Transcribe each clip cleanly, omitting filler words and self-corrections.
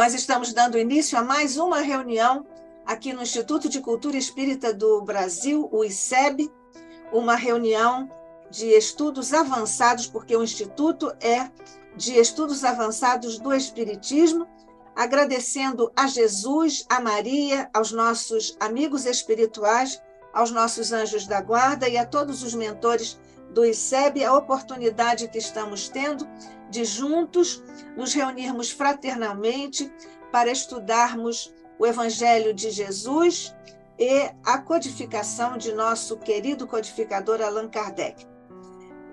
Nós estamos dando início a mais uma reunião aqui no Instituto de Cultura Espírita do Brasil, o ICEB, uma reunião de estudos avançados, porque o Instituto é de estudos avançados do Espiritismo, agradecendo a Jesus, a Maria, aos nossos amigos espirituais, aos nossos anjos da guarda e a todos os mentores do ICEB, a oportunidade que estamos tendo de juntos nos reunirmos fraternalmente para estudarmos o Evangelho de Jesus e a codificação de nosso querido codificador Allan Kardec.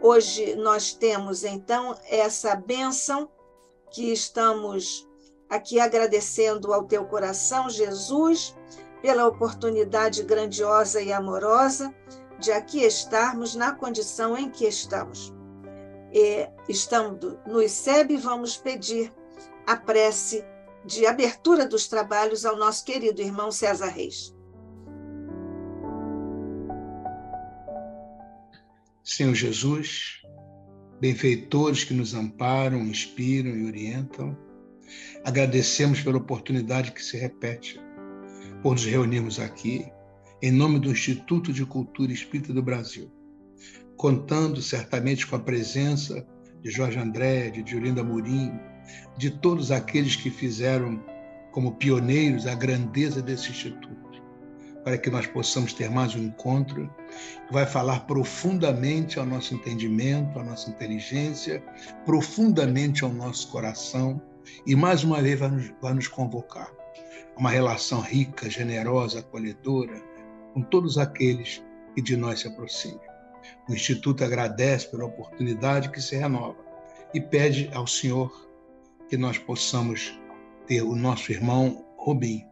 Hoje nós temos, então, essa bênção que estamos aqui agradecendo ao teu coração, Jesus, pela oportunidade grandiosa e amorosa de aqui estarmos na condição em que estamos. E, estando no ICEB, vamos pedir a prece de abertura dos trabalhos ao nosso querido irmão César Reis. Senhor Jesus, benfeitores que nos amparam, inspiram e orientam, agradecemos pela oportunidade que se repete por nos reunirmos aqui, em nome do Instituto de Cultura Espírita do Brasil, contando certamente com a presença de Jorge André, de Diolinda Amorim, de todos aqueles que fizeram como pioneiros a grandeza desse Instituto, para que nós possamos ter mais um encontro que vai falar profundamente ao nosso entendimento, à nossa inteligência, profundamente ao nosso coração, e mais uma vez vai nos convocar a uma relação rica, generosa, acolhedora, com todos aqueles que de nós se aproximam. O Instituto agradece pela oportunidade que se renova e pede ao Senhor que nós possamos ter o nosso irmão Rubim,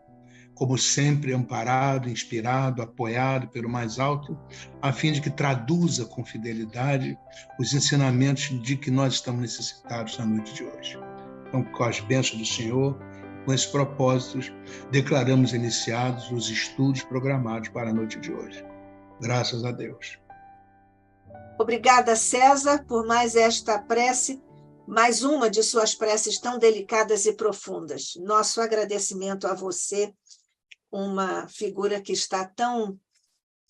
como sempre, amparado, inspirado, apoiado pelo mais alto, a fim de que traduza com fidelidade os ensinamentos de que nós estamos necessitados na noite de hoje. Então, com as bênçãos do Senhor, com esses propósitos, declaramos iniciados os estudos programados para a noite de hoje. Graças a Deus. Obrigada, César, por mais esta prece, mais uma de suas preces tão delicadas e profundas. Nosso agradecimento a você, uma figura que está tão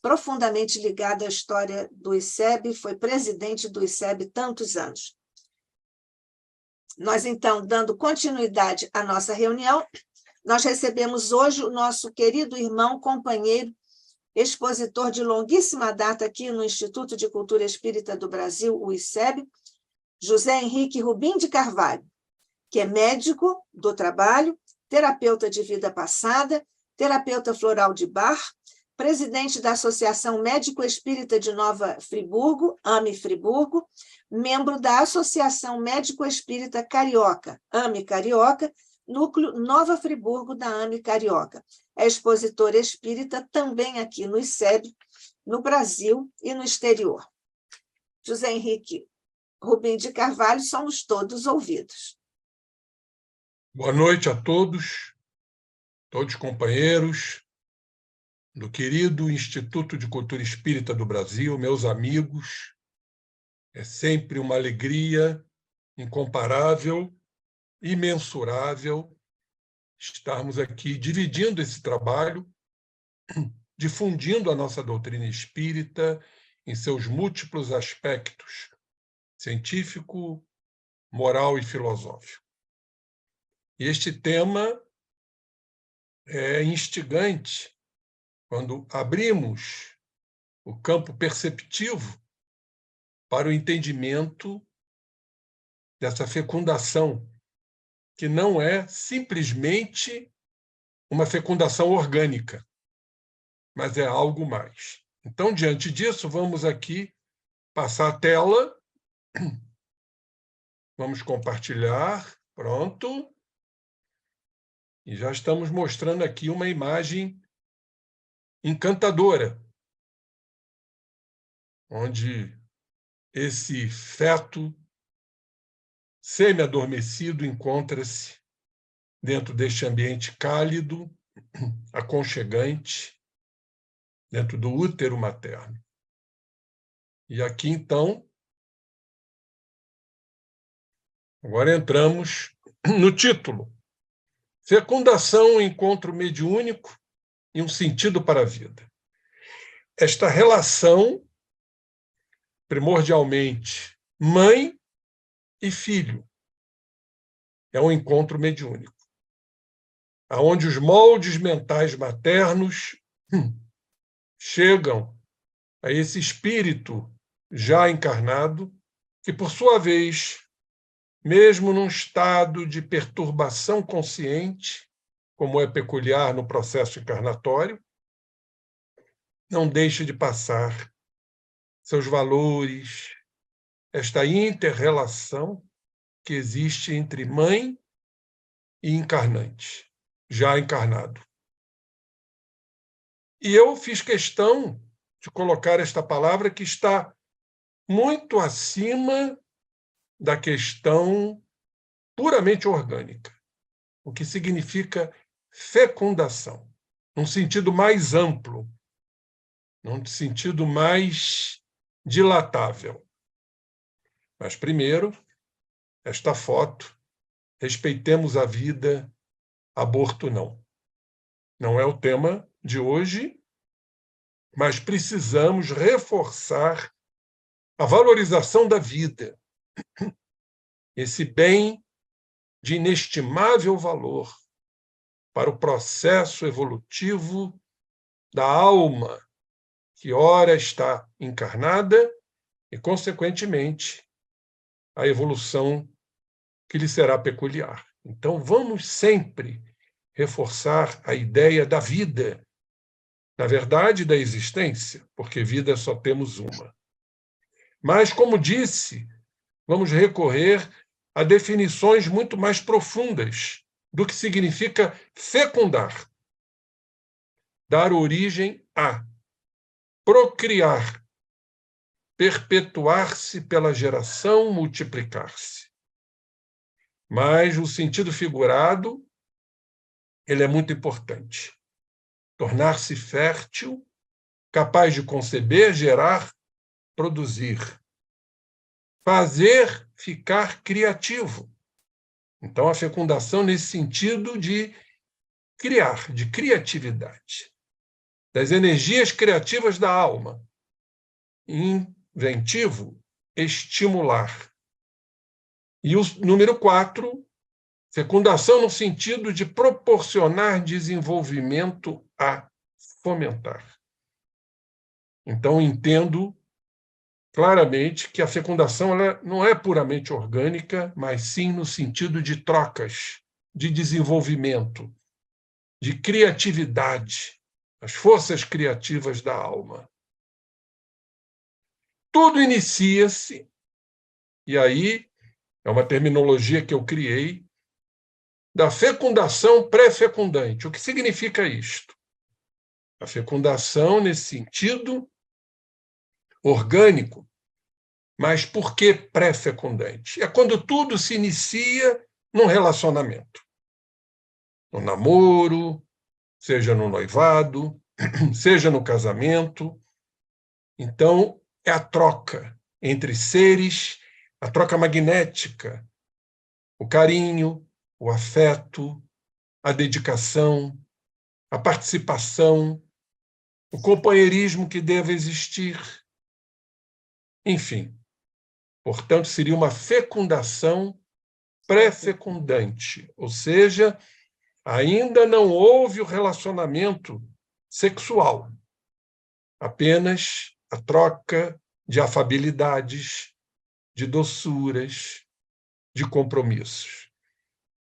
profundamente ligada à história do ICEB, foi presidente do ICEB tantos anos. Nós, então, dando continuidade à nossa reunião, nós recebemos hoje o nosso querido irmão, companheiro, expositor de longuíssima data aqui no Instituto de Cultura Espírita do Brasil, o ICEB, José Henrique Rubim de Carvalho, que é médico do trabalho, terapeuta de vida passada, terapeuta floral de Bar, presidente da Associação Médico Espírita de Nova Friburgo, AME Friburgo, membro da Associação Médico Espírita Carioca, AME Carioca, núcleo Nova Friburgo da AME Carioca. É expositor espírita também aqui no ICEB, no Brasil e no exterior. José Henrique Rubim de Carvalho, somos todos ouvidos. Boa noite a todos companheiros do querido Instituto de Cultura Espírita do Brasil, meus amigos. É sempre uma alegria incomparável, imensurável, estarmos aqui dividindo esse trabalho, difundindo a nossa doutrina espírita em seus múltiplos aspectos, científico, moral e filosófico. E este tema é instigante quando abrimos o campo perceptivo para o entendimento dessa fecundação, que não é simplesmente uma fecundação orgânica, mas é algo mais. Então, diante disso, vamos aqui passar a tela, vamos compartilhar, pronto, e já estamos mostrando aqui uma imagem encantadora, onde esse feto semi-adormecido encontra-se dentro deste ambiente cálido, aconchegante, dentro do útero materno. E aqui, então, agora entramos no título: Fecundação, encontro mediúnico e um sentido para a vida. Esta relação, primordialmente, mãe e filho, é um encontro mediúnico, onde os moldes mentais maternos chegam a esse espírito já encarnado, que, por sua vez, mesmo num estado de perturbação consciente, como é peculiar no processo encarnatório, não deixa de passar seus valores, esta inter-relação que existe entre mãe e encarnante, já encarnado. E eu fiz questão de colocar esta palavra que está muito acima da questão puramente orgânica, o que significa fecundação, num sentido mais amplo, num sentido mais dilatável. Mas, primeiro, esta foto, respeitemos a vida, aborto não. Não é o tema de hoje, mas precisamos reforçar a valorização da vida, esse bem de inestimável valor para o processo evolutivo da alma, que ora está encarnada e, consequentemente, a evolução que lhe será peculiar. Então, vamos sempre reforçar a ideia da vida, na verdade, da existência, porque vida só temos uma. Mas, como disse, vamos recorrer a definições muito mais profundas do que significa fecundar. Dar origem a, procriar, perpetuar-se pela geração, multiplicar-se. Mas o sentido figurado, ele é muito importante. Tornar-se fértil, capaz de conceber, gerar, produzir. Fazer ficar criativo. Então, a fecundação nesse sentido de criar, de criatividade, das energias criativas da alma. Inventivo, estimular. E o número 4, fecundação no sentido de proporcionar desenvolvimento a fomentar. Então, entendo claramente que a fecundação ela não é puramente orgânica, mas sim no sentido de trocas, de desenvolvimento, de criatividade, as forças criativas da alma. Tudo inicia-se, e aí é uma terminologia que eu criei, da fecundação pré-fecundante. O que significa isto? A fecundação nesse sentido orgânico, mas por que pré-fecundante? É quando tudo se inicia num relacionamento. No namoro, seja no noivado, seja no casamento. Então, é a troca entre seres, a troca magnética, o carinho, o afeto, a dedicação, a participação, o companheirismo que deve existir. Enfim, portanto, seria uma fecundação pré-fecundante, ou seja, ainda não houve o relacionamento sexual, apenas a troca de afabilidades, de doçuras, de compromissos.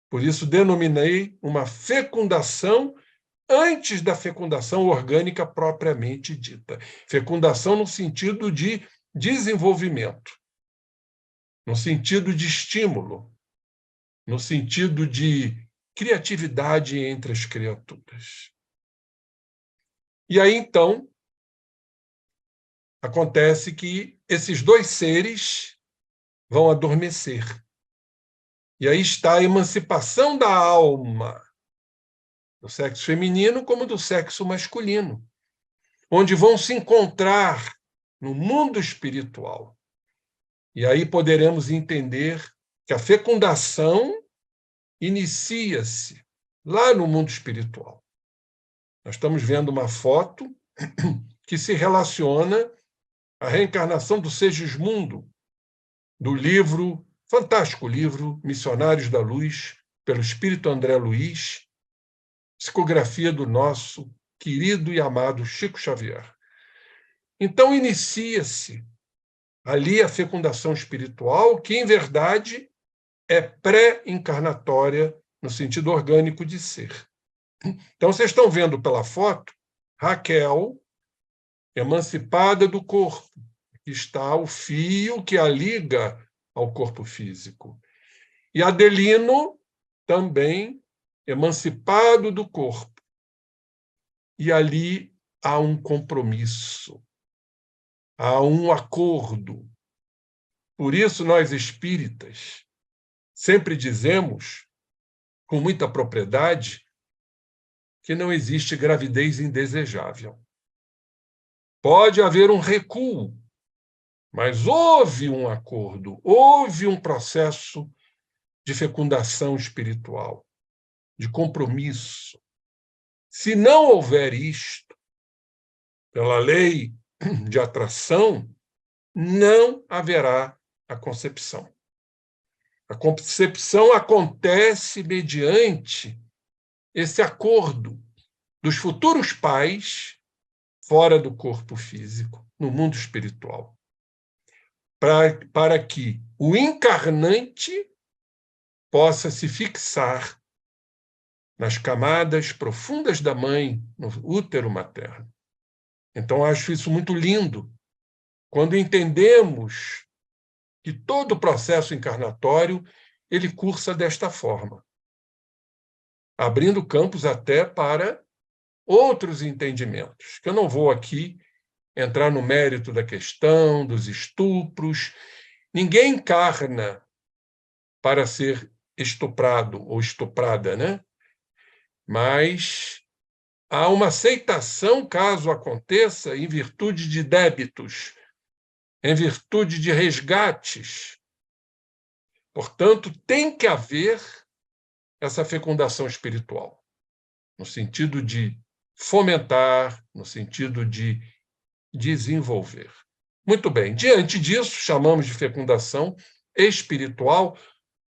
Por isso, denominei uma fecundação antes da fecundação orgânica propriamente dita. Fecundação no sentido de desenvolvimento, no sentido de estímulo, no sentido de criatividade entre as criaturas. E aí, então, acontece que esses dois seres vão adormecer. E aí está a emancipação da alma, do sexo feminino como do sexo masculino, onde vão se encontrar no mundo espiritual. E aí poderemos entender que a fecundação inicia-se lá no mundo espiritual. Nós estamos vendo uma foto que se relaciona à reencarnação do Segismundo, do livro, fantástico livro, Missionários da Luz, pelo Espírito André Luiz, psicografia do nosso querido e amado Chico Xavier. Então, inicia-se ali a fecundação espiritual, que, em verdade, é pré-encarnatória no sentido orgânico de ser. Então, vocês estão vendo pela foto Raquel, emancipada do corpo, que está o fio que a liga ao corpo físico. E Adelino, também emancipado do corpo. E ali há um compromisso, há um acordo. Por isso, nós espíritas sempre dizemos, com muita propriedade, que não existe gravidez indesejável. Pode haver um recuo, mas houve um acordo, houve um processo de fecundação espiritual, de compromisso. Se não houver isto, pela lei de atração, não haverá a concepção. A concepção acontece mediante esse acordo dos futuros pais fora do corpo físico, no mundo espiritual, para que o encarnante possa se fixar nas camadas profundas da mãe, no útero materno. Então, acho isso muito lindo, quando entendemos que todo o processo encarnatório ele cursa desta forma, abrindo campos até para outros entendimentos, que eu não vou aqui entrar no mérito da questão, dos estupros. Ninguém encarna para ser estuprado ou estuprada, né? Mas há uma aceitação, caso aconteça, em virtude de débitos, em virtude de resgates. Portanto, tem que haver essa fecundação espiritual, no sentido de fomentar, no sentido de desenvolver. Muito bem, diante disso, chamamos de fecundação espiritual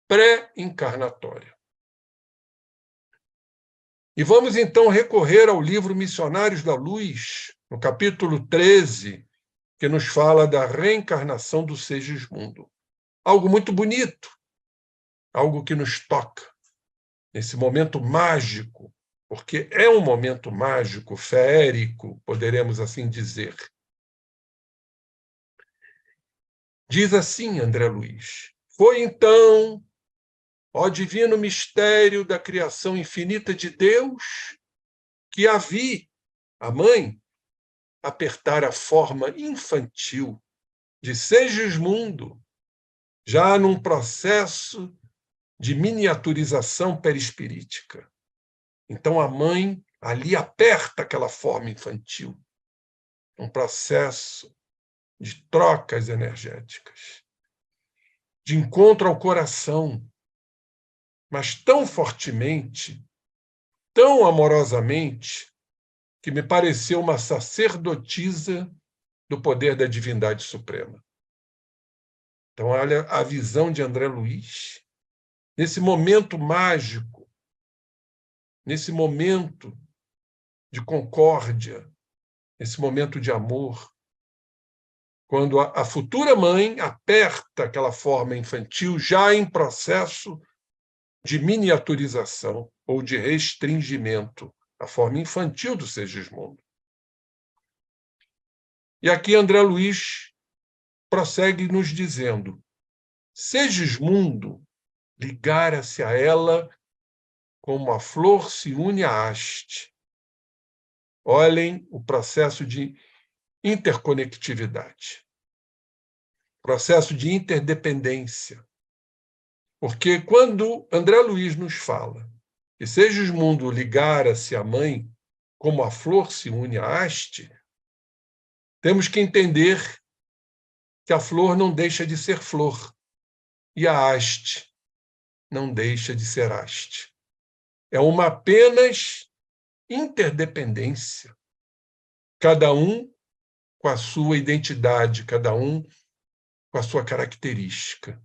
pré-encarnatória. E vamos, então, recorrer ao livro Missionários da Luz, no capítulo 13, que nos fala da reencarnação do Segismundo. Algo muito bonito, algo que nos toca, nesse momento mágico, porque é um momento mágico, feérico, poderemos assim dizer. Diz assim André Luiz: foi então, ó divino mistério da criação infinita de Deus, que a vi, a mãe, apertar a forma infantil de Segismundo, já num processo de miniaturização perispirítica. Então a mãe ali aperta aquela forma infantil, um processo de trocas energéticas, de encontro ao coração, mas tão fortemente, tão amorosamente, que me pareceu uma sacerdotisa do poder da divindade suprema. Então, olha a visão de André Luiz, nesse momento mágico, nesse momento de concórdia, nesse momento de amor, quando a futura mãe aperta aquela forma infantil já em processo de miniaturização ou de restringimento, a forma infantil do Segismundo. E aqui André Luiz prossegue nos dizendo: Segismundo ligara-se a ela como a flor se une à haste. Olhem o processo de interconectividade, processo de interdependência. Porque quando André Luiz nos fala que Segismundo ligara-se à mãe como a flor se une à haste, temos que entender que a flor não deixa de ser flor e a haste não deixa de ser haste. é uma apenas interdependência. Cada um com a sua identidade, cada um com a sua característica.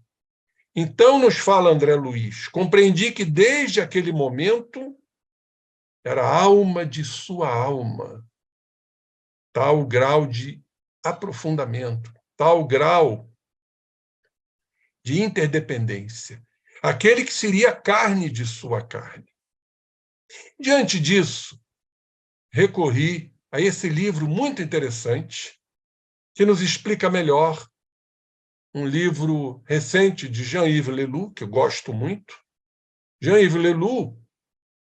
Então, nos fala André Luiz, compreendi que desde aquele momento era a alma de sua alma, tal grau de aprofundamento, tal grau de interdependência, aquele que seria carne de sua carne. Diante disso, recorri a esse livro muito interessante, que nos explica melhor, um livro recente de Jean-Yves Leloup, que eu gosto muito. Jean-Yves Leloup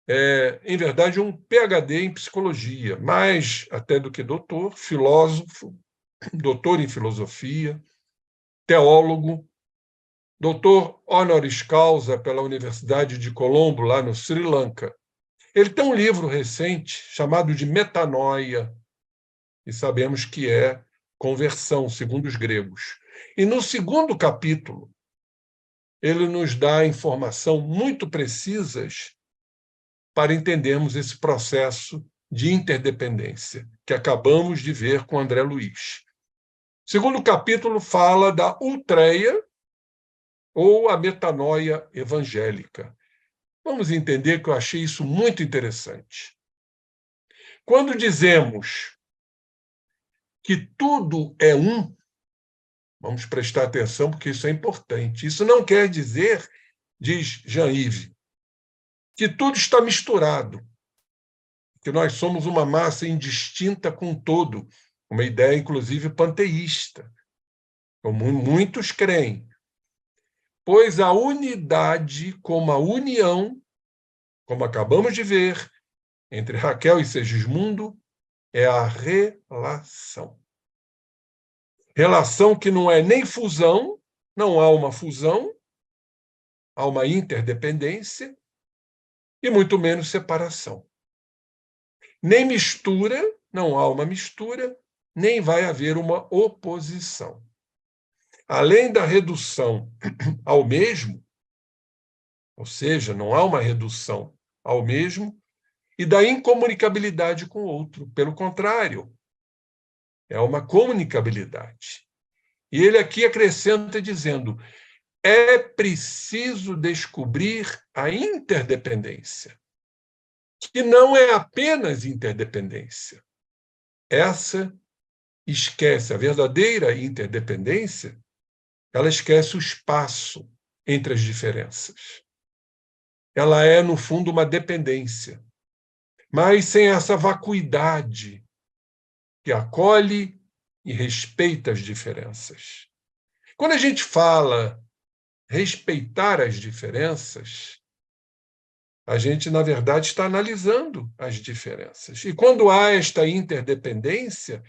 é, em verdade, um PhD em psicologia, mais até do que doutor, filósofo, doutor em filosofia, teólogo, doutor honoris causa pela Universidade de Colombo, lá no Sri Lanka. Ele tem um livro recente chamado de Metanoia, e sabemos que é conversão, segundo os gregos. E no segundo capítulo, ele nos dá informação muito precisas para entendermos esse processo de interdependência que acabamos de ver com André Luiz. O segundo capítulo fala da ultreia ou a metanoia evangélica. Vamos entender que eu achei isso muito interessante. Quando dizemos que tudo é um, vamos prestar atenção porque isso é importante. Isso não quer dizer, diz Jean-Yves, que tudo está misturado, que nós somos uma massa indistinta com o todo, uma ideia, inclusive, panteísta, como muitos creem. Pois a unidade como a união, como acabamos de ver, entre Raquel e Segismundo, é a relação. Relação que não é nem fusão, não há uma fusão, há uma interdependência, e muito menos separação. Nem mistura, não há uma mistura, nem vai haver uma oposição. Além da redução ao mesmo, ou seja, não há uma redução ao mesmo, e da incomunicabilidade com o outro. Pelo contrário, é uma comunicabilidade. E ele aqui acrescenta dizendo: é preciso descobrir a interdependência, que não é apenas interdependência. Essa esquece a verdadeira interdependência, ela esquece o espaço entre as diferenças. Ela é, no fundo, uma dependência, mas sem essa vacuidade que acolhe e respeita as diferenças. Quando a gente fala respeitar as diferenças, a gente, na verdade, está analisando as diferenças. E quando há esta interdependência,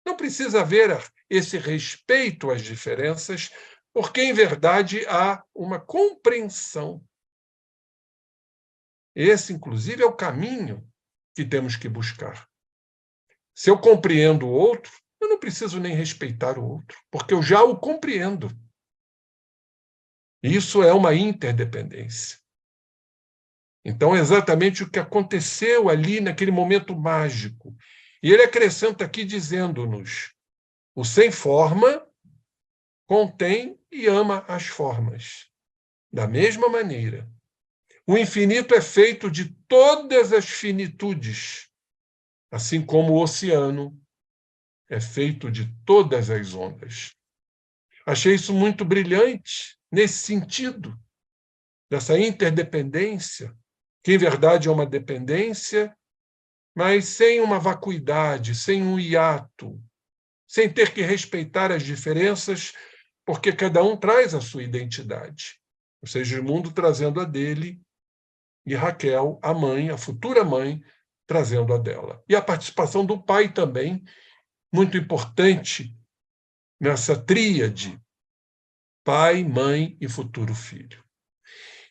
não precisa haver esse respeito às diferenças, porque, em verdade, há uma compreensão. Esse, inclusive, é o caminho que temos que buscar. Se eu compreendo o outro, eu não preciso nem respeitar o outro, porque eu já o compreendo. Isso é uma interdependência. Então, é exatamente o que aconteceu ali naquele momento mágico. E ele acrescenta aqui dizendo-nos: o sem forma contém e ama as formas. Da mesma maneira, o infinito é feito de todas as finitudes, assim como o oceano é feito de todas as ondas. Achei isso muito brilhante nesse sentido, dessa interdependência, que em verdade é uma dependência, mas sem uma vacuidade, sem um hiato, sem ter que respeitar as diferenças, porque cada um traz a sua identidade. Ou seja, o mundo trazendo a dele e Raquel, a mãe, a futura mãe, trazendo a dela. E a participação do pai também, muito importante nessa tríade, pai, mãe e futuro filho.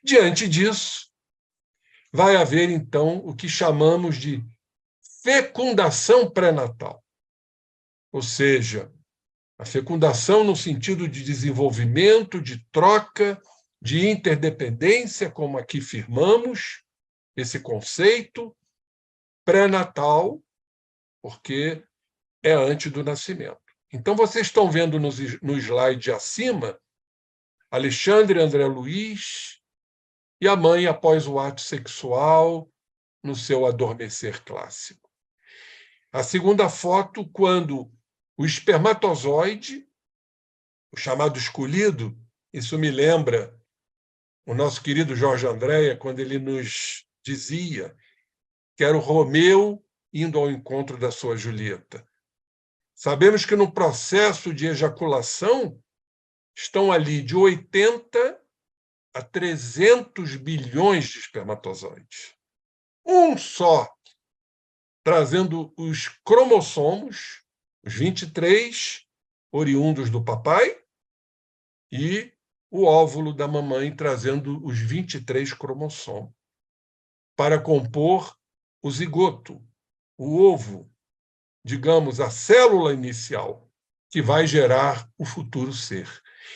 Diante disso, vai haver, então, o que chamamos de fecundação pré-natal. Ou seja, a fecundação no sentido de desenvolvimento, de troca, de interdependência, como aqui firmamos, esse conceito pré-natal, porque é antes do nascimento. Então, vocês estão vendo no slide acima Alexandre André Luiz e a mãe após o ato sexual no seu adormecer clássico. A segunda foto, quando o espermatozoide, o chamado escolhido, isso me lembra o nosso querido Jorge Andréa, quando ele nos dizia que era o Romeu indo ao encontro da sua Julieta. Sabemos que no processo de ejaculação estão ali de 80 a 300 bilhões de espermatozoides. Um só, trazendo os cromossomos, os 23 oriundos do papai, e o óvulo da mamãe trazendo os 23 cromossomos, para compor o zigoto, o ovo, digamos, a célula inicial, que vai gerar o futuro ser.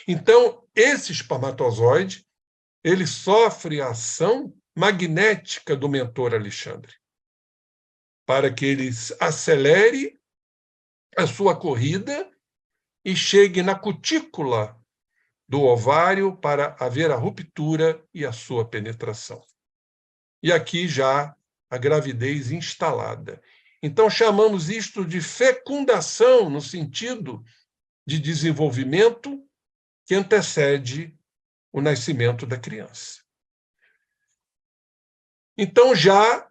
Então, esse espermatozoide, ele sofre a ação magnética do mentor Alexandre, para que ele acelere a sua corrida e chegue na cutícula do ovário para haver a ruptura e a sua penetração. E aqui já a gravidez instalada. Então, chamamos isto de fecundação, no sentido de desenvolvimento que antecede o nascimento da criança. Então, já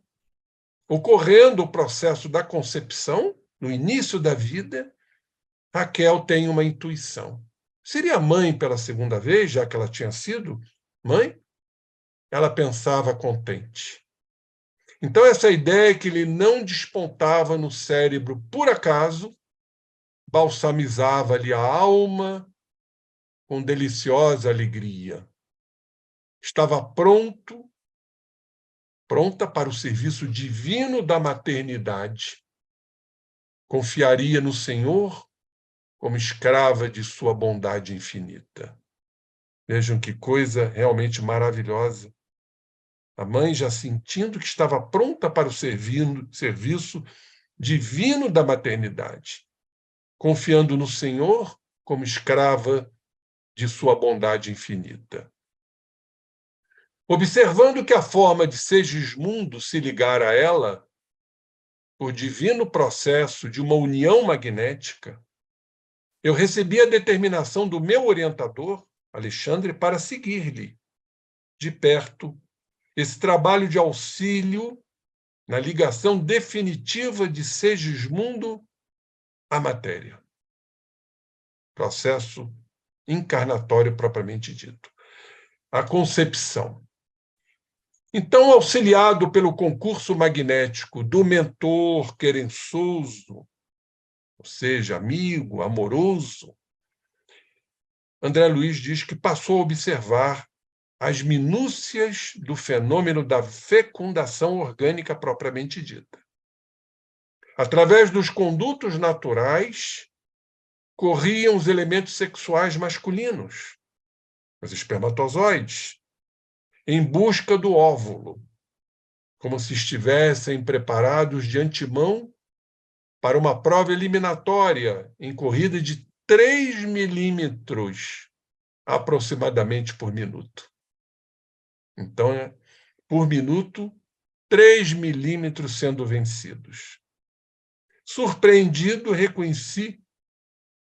ocorrendo o processo da concepção, no início da vida, Raquel tem uma intuição. Seria mãe pela segunda vez, já que ela tinha sido mãe? Ela pensava contente. Então, essa ideia que ele não despontava no cérebro por acaso, balsamizava-lhe a alma com deliciosa alegria. Estava pronta para o serviço divino da maternidade. Confiaria no Senhor como escrava de sua bondade infinita. Vejam que coisa realmente maravilhosa. A mãe já sentindo que estava pronta para o serviço divino da maternidade, confiando no Senhor como escrava de sua bondade infinita. Observando que a forma de Segismundo se ligar a ela, por divino processo de uma união magnética, eu recebi a determinação do meu orientador, Alexandre, para seguir-lhe de perto esse trabalho de auxílio na ligação definitiva de Segismundo à matéria. Processo encarnatório propriamente dito. A concepção. Então, auxiliado pelo concurso magnético do mentor querençoso, ou seja, amigo, amoroso, André Luiz diz que passou a observar as minúcias do fenômeno da fecundação orgânica propriamente dita. Através dos condutos naturais, corriam os elementos sexuais masculinos, os espermatozoides, em busca do óvulo, como se estivessem preparados de antemão para uma prova eliminatória em corrida de 3 milímetros, aproximadamente por minuto. Então, por minuto, 3 milímetros sendo vencidos. Surpreendido, reconheci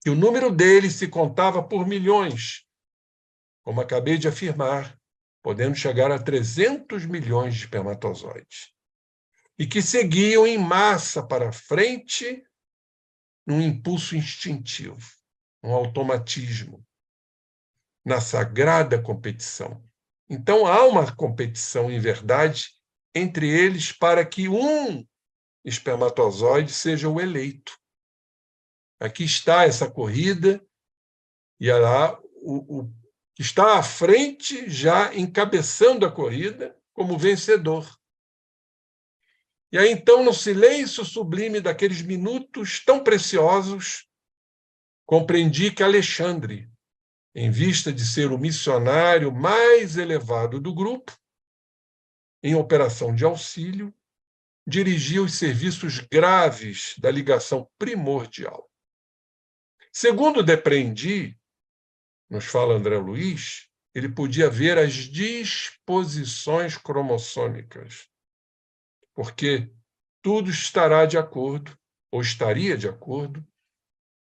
que o número deles se contava por milhões, como acabei de afirmar, podendo chegar a 300 milhões de espermatozoides, e que seguiam em massa para frente num impulso instintivo, um automatismo, na sagrada competição. Então, há uma competição, em verdade, entre eles para que um espermatozoide seja o eleito. Aqui está essa corrida, e lá o que está à frente, já encabeçando a corrida, como vencedor. E aí, então, no silêncio sublime daqueles minutos tão preciosos, compreendi que Alexandre, em vista de ser o missionário mais elevado do grupo, em operação de auxílio, dirigia os serviços graves da ligação primordial. Segundo depreendi, nos fala André Luiz, ele podia ver as disposições cromossômicas, porque tudo estará de acordo, ou estaria de acordo,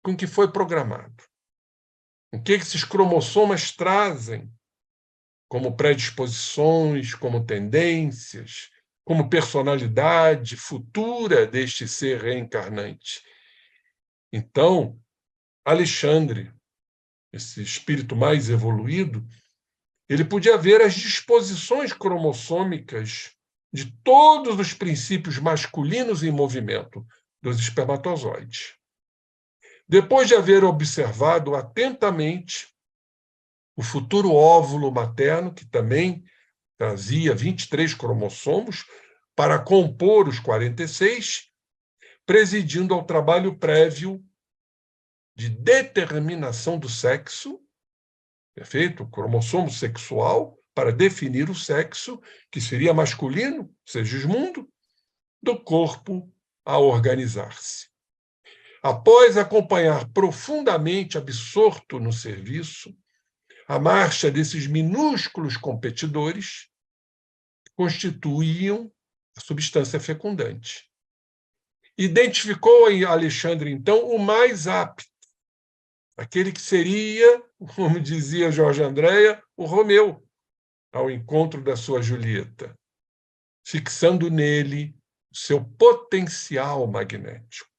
com o que foi programado. O que esses cromossomas trazem como predisposições, como tendências, como personalidade futura deste ser reencarnante. Então, Alexandre, esse espírito mais evoluído, ele podia ver as disposições cromossômicas de todos os princípios masculinos em movimento dos espermatozoides. Depois de haver observado atentamente o futuro óvulo materno, que também trazia 23 cromossomos, para compor os 46, presidindo ao trabalho prévio de determinação do sexo, perfeito? O cromossomo sexual, para definir o sexo, que seria masculino, Segismundo, do corpo a organizar-se. Após acompanhar profundamente absorto no serviço a marcha desses minúsculos competidores, constituíam a substância fecundante. Identificou em Alexandre, então, o mais apto, aquele que seria, como dizia Jorge Andréa, o Romeu, ao encontro da sua Julieta, fixando nele o seu potencial magnético,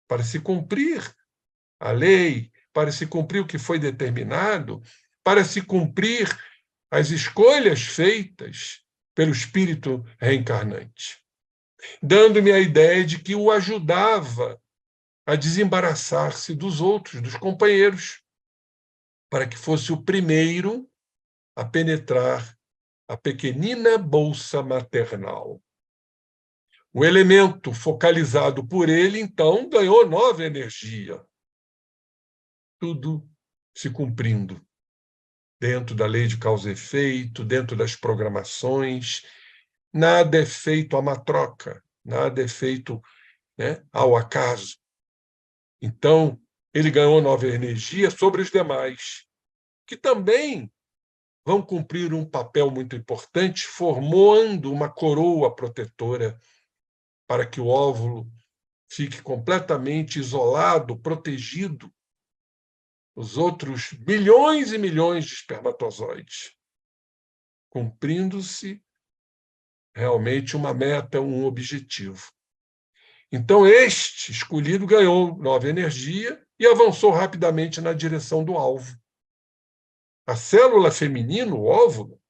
para se cumprir a lei, para se cumprir o que foi determinado, para se cumprir as escolhas feitas pelo espírito reencarnante, dando-me a ideia de que o ajudava a desembaraçar-se dos outros, dos companheiros, para que fosse o primeiro a penetrar a pequenina bolsa maternal. O elemento focalizado por ele, então, ganhou nova energia. Tudo se cumprindo dentro da lei de causa e efeito, dentro das programações. Nada é feito à matroca, nada é feito, né, ao acaso. Então, ele ganhou nova energia sobre os demais, que também vão cumprir um papel muito importante, formando uma coroa protetora para que o óvulo fique completamente isolado, protegido dos outros bilhões e milhões de espermatozoides, cumprindo-se realmente uma meta, um objetivo. Então, este escolhido ganhou nova energia e avançou rapidamente na direção do alvo. A célula feminina, o óvulo,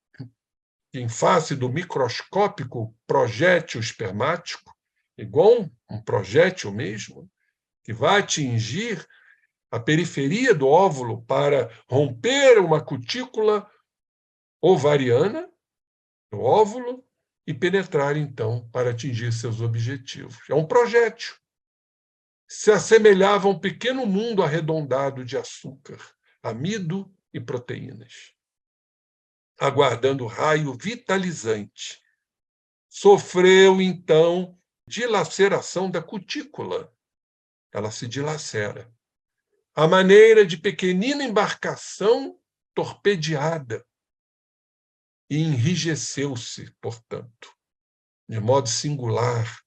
que em face do microscópico projétil espermático, igual um projétil mesmo, que vai atingir a periferia do óvulo para romper uma cutícula ovariana do óvulo e penetrar, então, para atingir seus objetivos. É um projétil. Se assemelhava a um pequeno mundo arredondado de açúcar, amido e proteínas, aguardando o raio vitalizante. Sofreu, então, dilaceração da cutícula. Ela se dilacera. A maneira de pequenina embarcação torpedeada. E enrijeceu-se, portanto, de modo singular,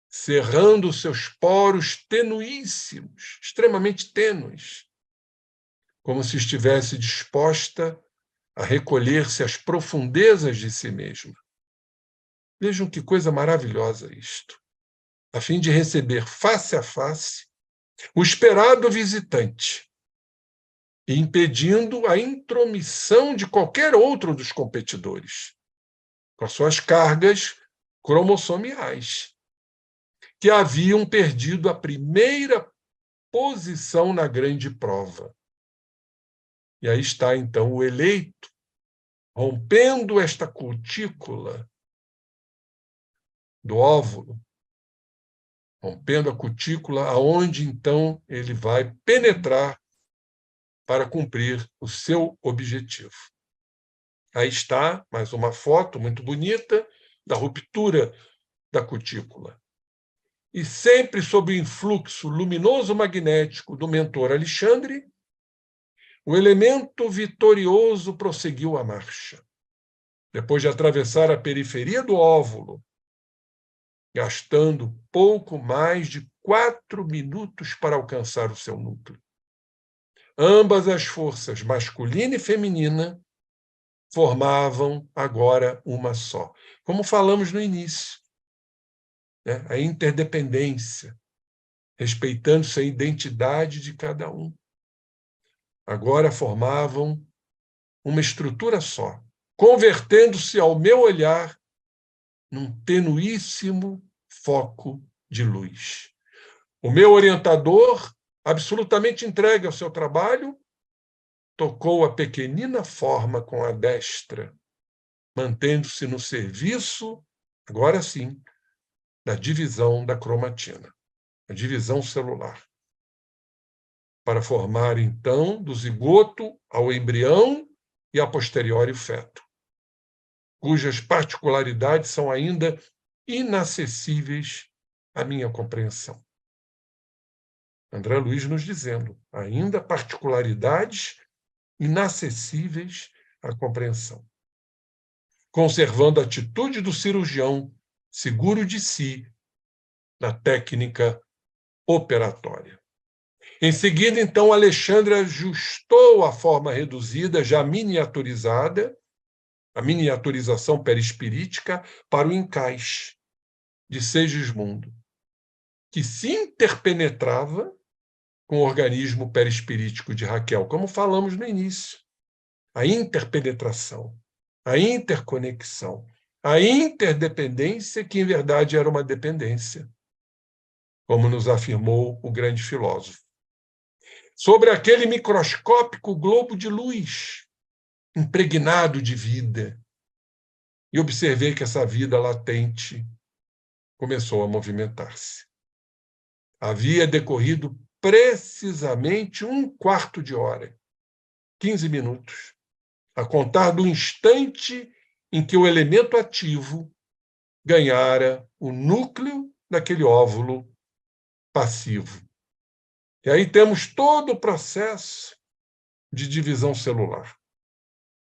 cerrando seus poros tenuíssimos, extremamente tênues, como se estivesse disposta a recolher-se às profundezas de si mesma. Vejam que coisa maravilhosa isto. A fim de receber face a face o esperado visitante, impedindo a intromissão de qualquer outro dos competidores, com as suas cargas cromossomiais, que haviam perdido a primeira posição na grande prova. E aí está, então, o eleito, rompendo esta cutícula do óvulo, rompendo a cutícula, aonde, então, ele vai penetrar para cumprir o seu objetivo. Aí está mais uma foto muito bonita da ruptura da cutícula. E sempre sob o influxo luminoso magnético do mentor Alexandre, o elemento vitorioso prosseguiu a marcha. Depois de atravessar a periferia do óvulo, gastando pouco mais de 4 minutos para alcançar o seu núcleo. Ambas as forças, masculina e feminina, formavam agora uma só. Como falamos no início, né? A interdependência, respeitando-se a identidade de cada um. Agora formavam uma estrutura só, convertendo-se ao meu olhar num tenuíssimo foco de luz. O meu orientador, absolutamente entregue ao seu trabalho, tocou a pequenina forma com a destra, mantendo-se no serviço, agora sim, da divisão da cromatina, a divisão celular, para formar, então, do zigoto ao embrião e a posteriori o feto, cujas particularidades são ainda inacessíveis à minha compreensão. André Luiz nos dizendo, ainda particularidades inacessíveis à compreensão. Conservando a atitude do cirurgião, seguro de si, na técnica operatória. Em seguida, então, Alexandre ajustou a forma reduzida, já miniaturizada, a miniaturização perispirítica, para o encaixe de Segismundo, que se interpenetrava com o organismo perispirítico de Raquel, como falamos no início. A interpenetração, a interconexão, a interdependência, que em verdade era uma dependência, como nos afirmou o grande filósofo. Sobre aquele microscópico globo de luz, impregnado de vida, e observei que essa vida latente começou a movimentar-se. Havia decorrido precisamente 1/4 de hora, 15 minutos, a contar do instante em que o elemento ativo ganhara o núcleo daquele óvulo passivo. E aí temos todo o processo de divisão celular.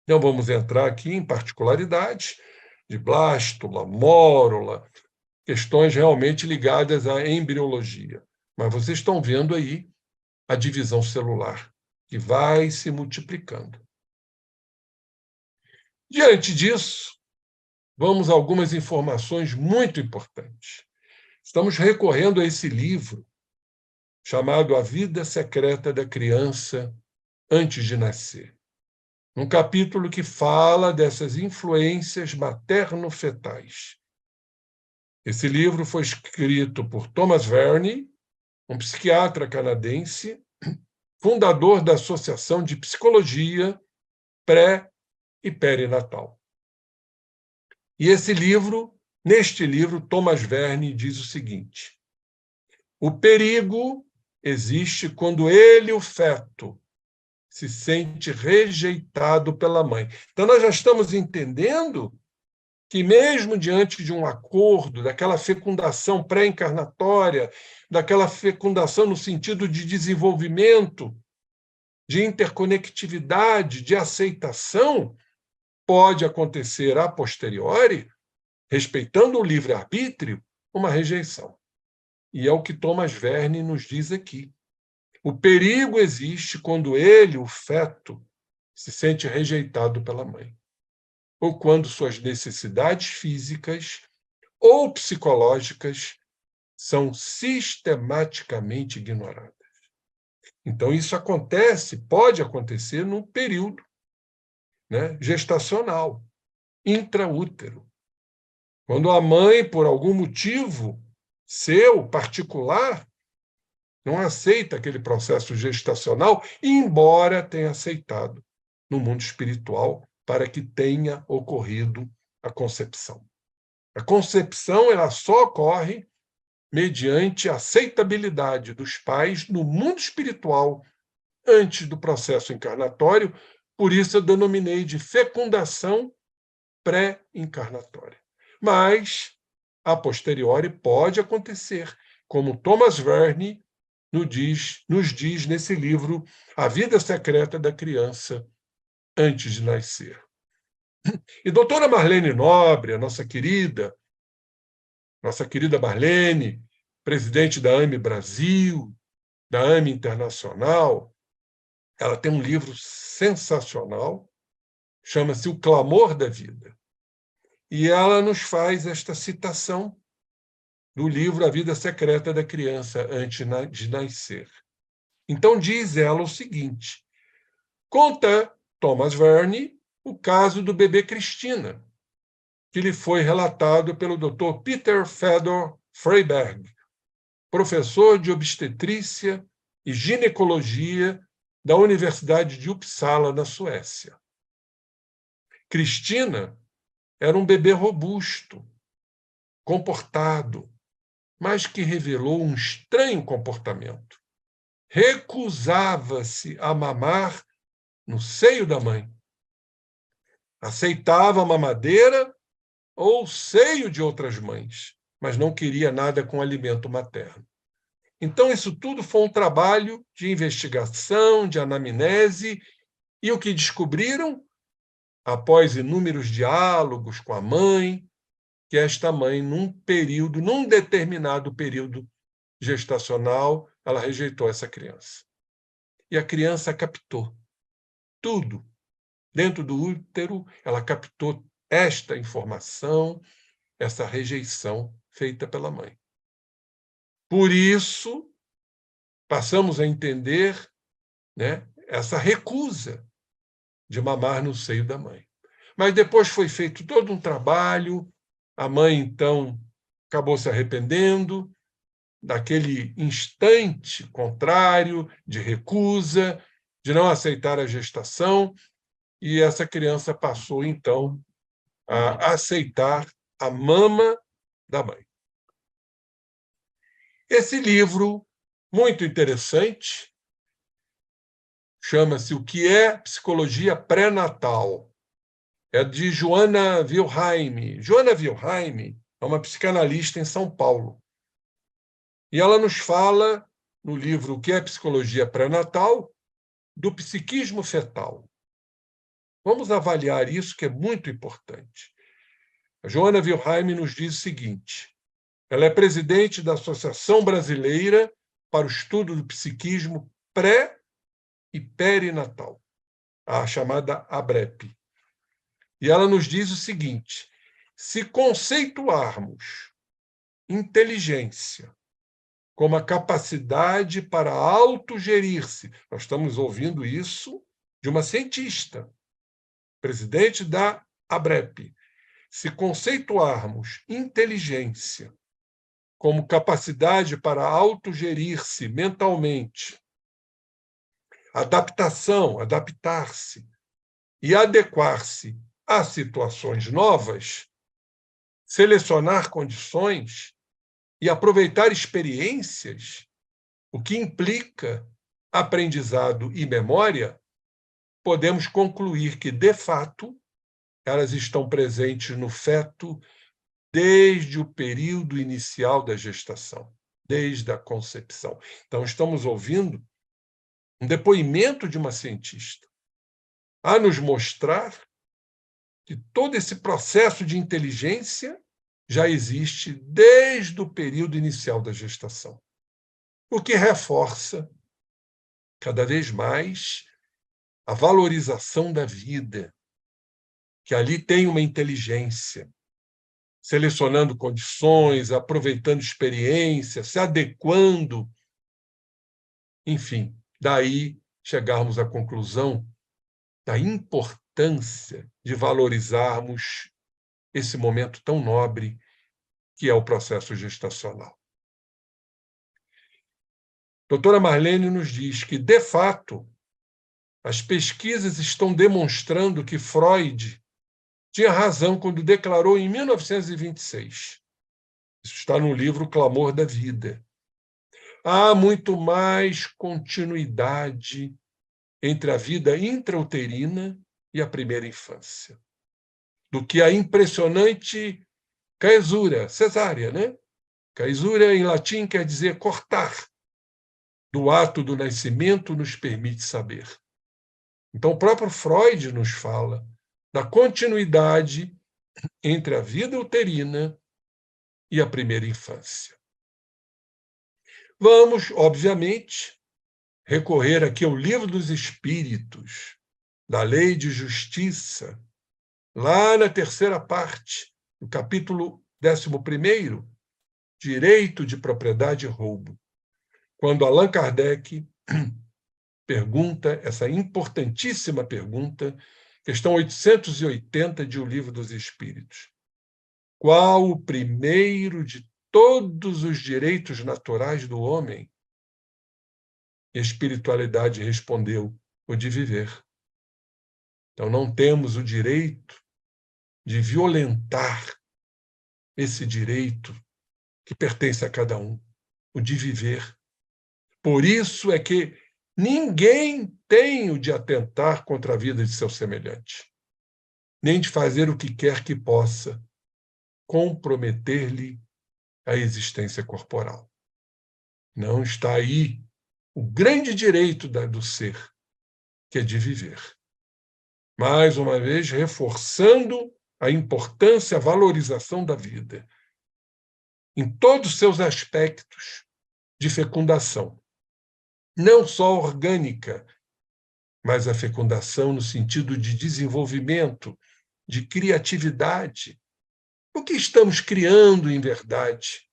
Não vamos entrar aqui em particularidades de blástula, mórula, questões realmente ligadas à embriologia. Mas vocês estão vendo aí a divisão celular, que vai se multiplicando. Diante disso, vamos a algumas informações muito importantes. Estamos recorrendo a esse livro, chamado A Vida Secreta da Criança Antes de Nascer. Um capítulo que fala dessas influências materno-fetais. Esse livro foi escrito por Thomas Verne, um psiquiatra canadense, fundador da Associação de Psicologia Pré- e Perinatal. E neste livro, Thomas Verne diz o seguinte: o perigo existe quando ele, o feto, se sente rejeitado pela mãe. Então, nós já estamos entendendo que, mesmo diante de um acordo, daquela fecundação pré-encarnatória, daquela fecundação no sentido de desenvolvimento, de interconectividade, de aceitação, pode acontecer a posteriori, respeitando o livre-arbítrio, uma rejeição. E é o que Thomas Verne nos diz aqui. O perigo existe quando ele, o feto, se sente rejeitado pela mãe, ou quando suas necessidades físicas ou psicológicas são sistematicamente ignoradas. Então, isso pode acontecer no período, né, gestacional, intraútero. Quando a mãe, por algum motivo seu, particular, não aceita aquele processo gestacional, embora tenha aceitado no mundo espiritual para que tenha ocorrido a concepção. A concepção ela só ocorre mediante a aceitabilidade dos pais no mundo espiritual antes do processo encarnatório, Por isso eu denominei de fecundação pré-encarnatória. Mas, a posteriori, pode acontecer, como Thomas Verne nos diz nesse livro A Vida Secreta da Criança Antes de Nascer. E doutora Marlene Nobre, a nossa querida Marlene, presidente da AME Brasil, da AME Internacional, ela tem um livro sensacional, chama-se O Clamor da Vida. E ela nos faz esta citação do livro A Vida Secreta da Criança Antes de Nascer. Então diz ela o seguinte: conta Thomas Verne o caso do bebê Cristina, que lhe foi relatado pelo Dr. Peter Fedor Freiberg, professor de obstetrícia e ginecologia da Universidade de Uppsala, na Suécia. Cristina era um bebê robusto, comportado, mas que revelou um estranho comportamento. Recusava-se a mamar no seio da mãe. Aceitava a mamadeira ou o seio de outras mães, mas não queria nada com alimento materno. Então, isso tudo foi um trabalho de investigação, de anamnese, e o que descobriram, após inúmeros diálogos com a mãe, que esta mãe, num determinado período gestacional, ela rejeitou essa criança. E a criança captou tudo. Dentro do útero, ela captou esta informação, essa rejeição feita pela mãe. Por isso, passamos a entender, né, essa recusa de mamar no seio da mãe. Mas depois foi feito todo um trabalho, a mãe, então, acabou se arrependendo daquele instante contrário de recusa, de não aceitar a gestação, e essa criança passou, então, a aceitar a mama da mãe. Esse livro, muito interessante, chama-se O que é Psicologia Pré-Natal. É de Joana Wilhelm. Joana Wilhelm é uma psicanalista em São Paulo. E ela nos fala, no livro O que é Psicologia Pré-Natal, do psiquismo fetal. Vamos avaliar isso, que é muito importante. A Joana Wilhelm nos diz o seguinte: ela é presidente da Associação Brasileira para o Estudo do Psiquismo Pré- e Perinatal, a chamada ABREP. E ela nos diz o seguinte: se conceituarmos inteligência como a capacidade para autogerir-se, nós estamos ouvindo isso de uma cientista, presidente da ABREP, se conceituarmos inteligência como capacidade para autogerir-se mentalmente, adaptar-se e adequar-se a situações novas, selecionar condições e aproveitar experiências, o que implica aprendizado e memória, podemos concluir que, de fato, elas estão presentes no feto desde o período inicial da gestação, desde a concepção. Então, estamos ouvindo um depoimento de uma cientista a nos mostrar que todo esse processo de inteligência já existe desde o período inicial da gestação, o que reforça cada vez mais a valorização da vida, que ali tem uma inteligência, selecionando condições, aproveitando experiências, se adequando. Enfim, daí chegarmos à conclusão da importância de valorizarmos esse momento tão nobre que é o processo gestacional. Doutora Marlene nos diz que, de fato, as pesquisas estão demonstrando que Freud tinha razão quando declarou em 1926, isso está no livro Clamor da Vida, há muito mais continuidade entre a vida intrauterina e a primeira infância, do que a impressionante caesura, cesárea, né? Caesura, em latim, quer dizer cortar. Do ato do nascimento nos permite saber. Então, o próprio Freud nos fala da continuidade entre a vida uterina e a primeira infância. Vamos, obviamente, recorrer aqui ao Livro dos Espíritos, da Lei de Justiça, lá na terceira parte, no capítulo 11º, Direito de Propriedade e Roubo, quando Allan Kardec pergunta essa importantíssima pergunta, questão 880 de O Livro dos Espíritos. Qual o primeiro de todos os direitos naturais do homem? E a espiritualidade respondeu: o de viver. Então, não temos o direito de violentar esse direito que pertence a cada um, o de viver. Por isso é que ninguém tem o de atentar contra a vida de seu semelhante, nem de fazer o que quer que possa comprometer-lhe a existência corporal. Não está aí o grande direito do ser, que é de viver. Mais uma vez, reforçando a importância, a valorização da vida, em todos os seus aspectos de fecundação. Não só orgânica, mas a fecundação no sentido de desenvolvimento, de criatividade. O que estamos criando em verdade?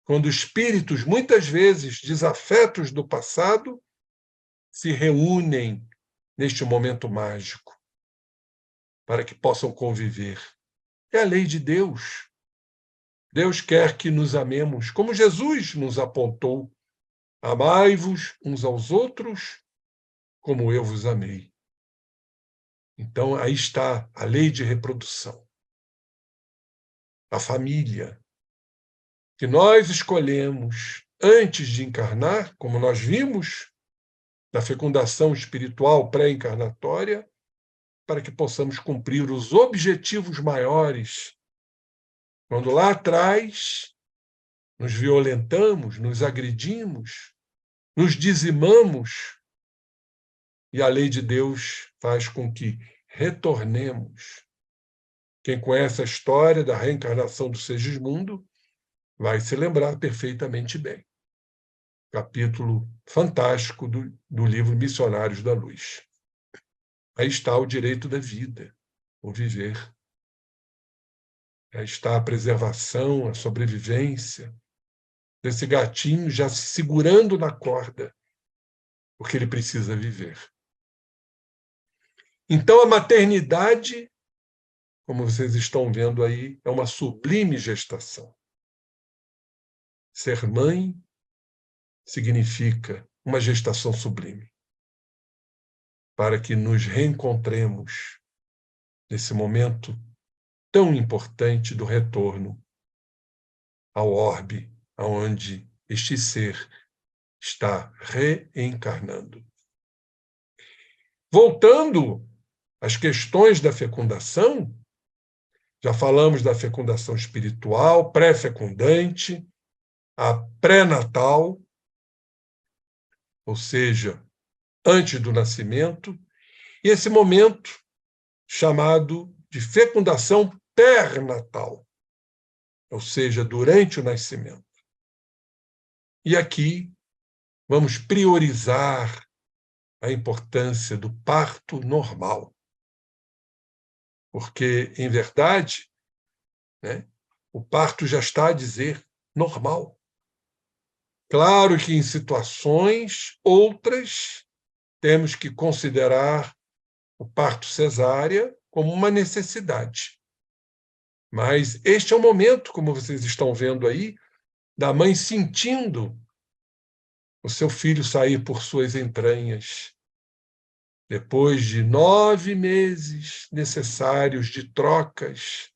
Quando espíritos, muitas vezes desafetos do passado, se reúnem neste momento mágico para que possam conviver. É a lei de Deus. Deus quer que nos amemos, como Jesus nos apontou. Amai-vos uns aos outros, como eu vos amei. Então, aí está a lei de reprodução. A família, que nós escolhemos antes de encarnar, como nós vimos na fecundação espiritual pré-encarnatória, para que possamos cumprir os objetivos maiores. Quando lá atrás nos violentamos, nos agredimos, nos dizimamos, e a lei de Deus faz com que retornemos. Quem conhece a história da reencarnação do Segismundo vai se lembrar perfeitamente bem. Capítulo fantástico do livro Missionários da Luz. Aí está o direito da vida, o viver. Aí está a preservação, a sobrevivência desse gatinho já se segurando na corda, porque ele precisa viver. Então, a maternidade, como vocês estão vendo aí, é uma sublime gestação. Ser mãe significa uma gestação sublime, para que nos reencontremos nesse momento tão importante do retorno ao orbe, aonde este ser está reencarnando. Voltando às questões da fecundação, já falamos da fecundação espiritual, pré-fecundante, a pré-natal, ou seja, antes do nascimento, e esse momento chamado de fecundação pernatal, ou seja, durante o nascimento. E aqui vamos priorizar a importância do parto normal, porque, em verdade, né, o parto já está a dizer normal. Claro que em situações outras temos que considerar o parto cesárea como uma necessidade. Mas este é o momento, como vocês estão vendo aí, da mãe sentindo o seu filho sair por suas entranhas. Depois de 9 meses necessários de trocas,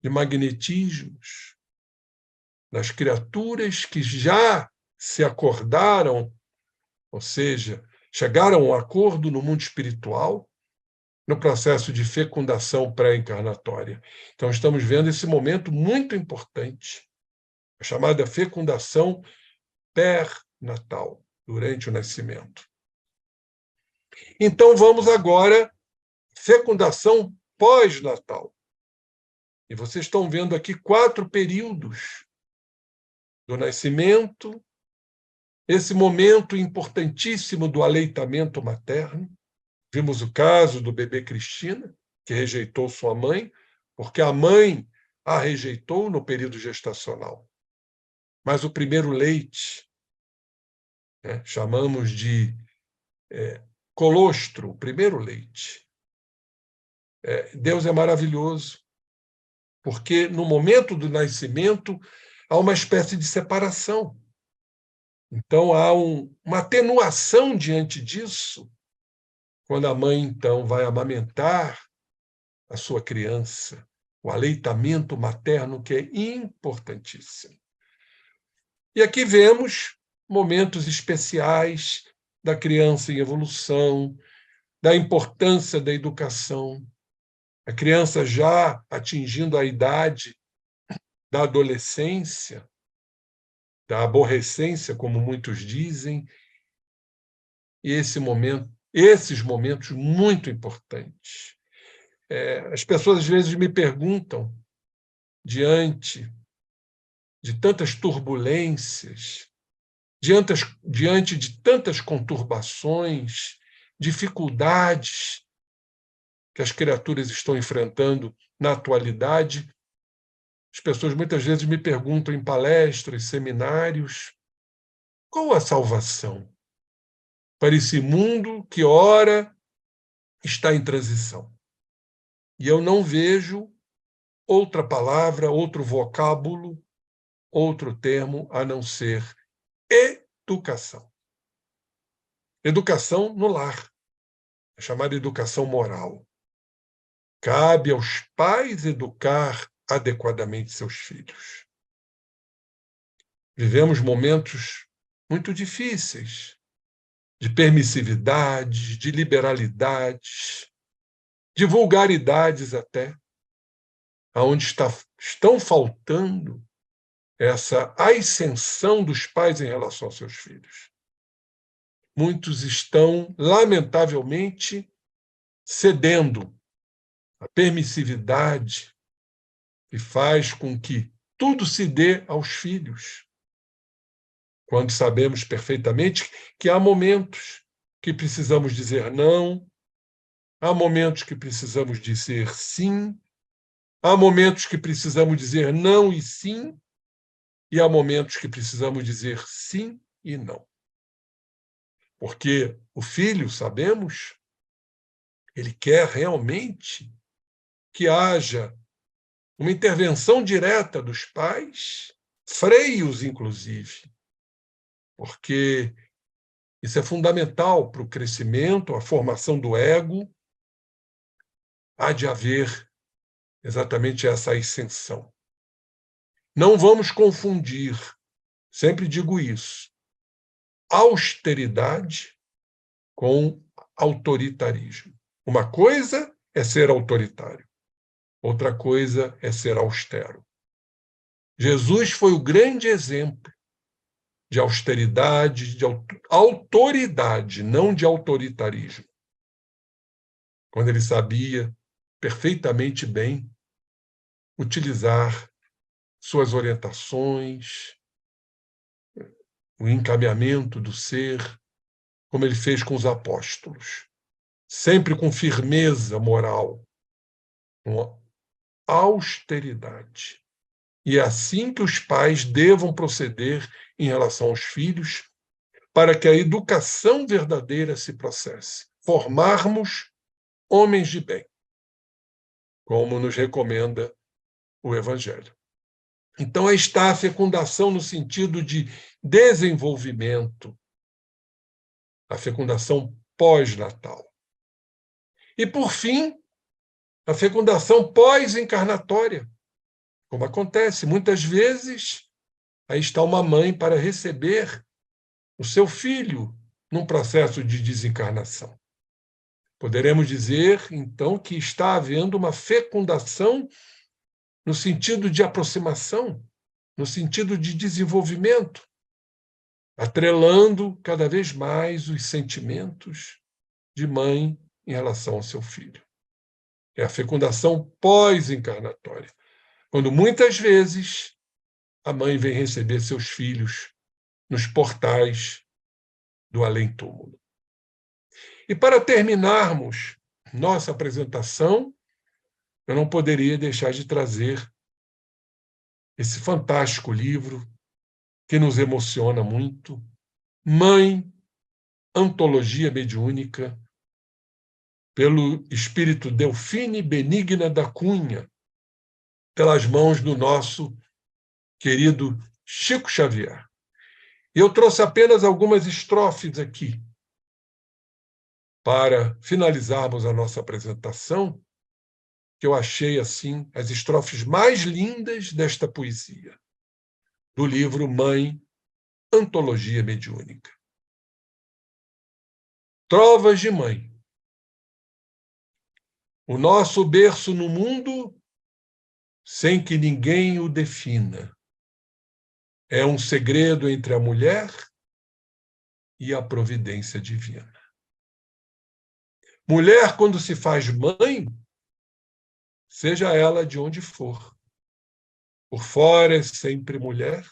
de magnetismos, das criaturas que já se acordaram, ou seja, chegar a um acordo no mundo espiritual, no processo de fecundação pré-encarnatória. Então, estamos vendo esse momento muito importante, a chamada fecundação pernatal, durante o nascimento. Então, vamos agora, fecundação pós-natal. E vocês estão vendo aqui 4 períodos do nascimento, esse momento importantíssimo do aleitamento materno. Vimos o caso do bebê Cristina, que rejeitou sua mãe, porque a mãe a rejeitou no período gestacional. Mas o primeiro leite, chamamos de colostro, o primeiro leite. Deus é maravilhoso, porque no momento do nascimento há uma espécie de separação. Então há uma atenuação diante disso, quando a mãe, então, vai amamentar a sua criança, o aleitamento materno, que é importantíssimo. E aqui vemos momentos especiais da criança em evolução, da importância da educação. A criança já atingindo a idade da adolescência, da aborrecência, como muitos dizem, e esses momentos muito importantes. As pessoas, às vezes, me perguntam, diante de tantas turbulências, diante de tantas conturbações, dificuldades que as criaturas estão enfrentando na atualidade, as pessoas muitas vezes me perguntam em palestras, seminários, qual a salvação para esse mundo que, ora, está em transição? E eu não vejo outra palavra, outro vocábulo, outro termo a não ser educação. Educação no lar, a chamada educação moral. Cabe aos pais educar adequadamente seus filhos. Vivemos momentos muito difíceis, de permissividades, de liberalidades, de vulgaridades até, onde estão faltando essa ascensão dos pais em relação aos seus filhos. Muitos estão, lamentavelmente, cedendo à permissividade que faz com que tudo se dê aos filhos, quando sabemos perfeitamente que há momentos que precisamos dizer não, há momentos que precisamos dizer sim, há momentos que precisamos dizer não e sim, e há momentos que precisamos dizer sim e não. Porque o filho, sabemos, ele quer realmente que haja uma intervenção direta dos pais, freios, inclusive, porque isso é fundamental para o crescimento, a formação do ego. Há de haver exatamente essa ascensão. Não vamos confundir, sempre digo isso, austeridade com autoritarismo. Uma coisa é ser autoritário, outra coisa é ser austero. Jesus foi o grande exemplo de austeridade, de autoridade, não de autoritarismo. Quando ele sabia perfeitamente bem utilizar suas orientações, o encaminhamento do ser, como ele fez com os apóstolos, sempre com firmeza moral, com austeridade. E é assim que os pais devam proceder em relação aos filhos, para que a educação verdadeira se processe. Formarmos homens de bem, como nos recomenda o Evangelho. Então, aí está a fecundação no sentido de desenvolvimento, a fecundação pós-natal. E, por fim, a fecundação pós-encarnatória, como acontece muitas vezes, aí está uma mãe para receber o seu filho num processo de desencarnação. Poderemos dizer, então, que está havendo uma fecundação no sentido de aproximação, no sentido de desenvolvimento, atrelando cada vez mais os sentimentos de mãe em relação ao seu filho. É a fecundação pós-encarnatória, quando muitas vezes a mãe vem receber seus filhos nos portais do além-túmulo. E para terminarmos nossa apresentação, eu não poderia deixar de trazer esse fantástico livro que nos emociona muito, Mãe, Antologia Mediúnica, pelo espírito Delfine Benigna da Cunha, pelas mãos do nosso querido Chico Xavier. Eu trouxe apenas algumas estrofes aqui, para finalizarmos a nossa apresentação, que eu achei, assim, as estrofes mais lindas desta poesia, do livro Mãe, Antologia Mediúnica. Trovas de Mãe. O nosso berço no mundo, sem que ninguém o defina, é um segredo entre a mulher e a providência divina. Mulher, quando se faz mãe, seja ela de onde for, por fora é sempre mulher,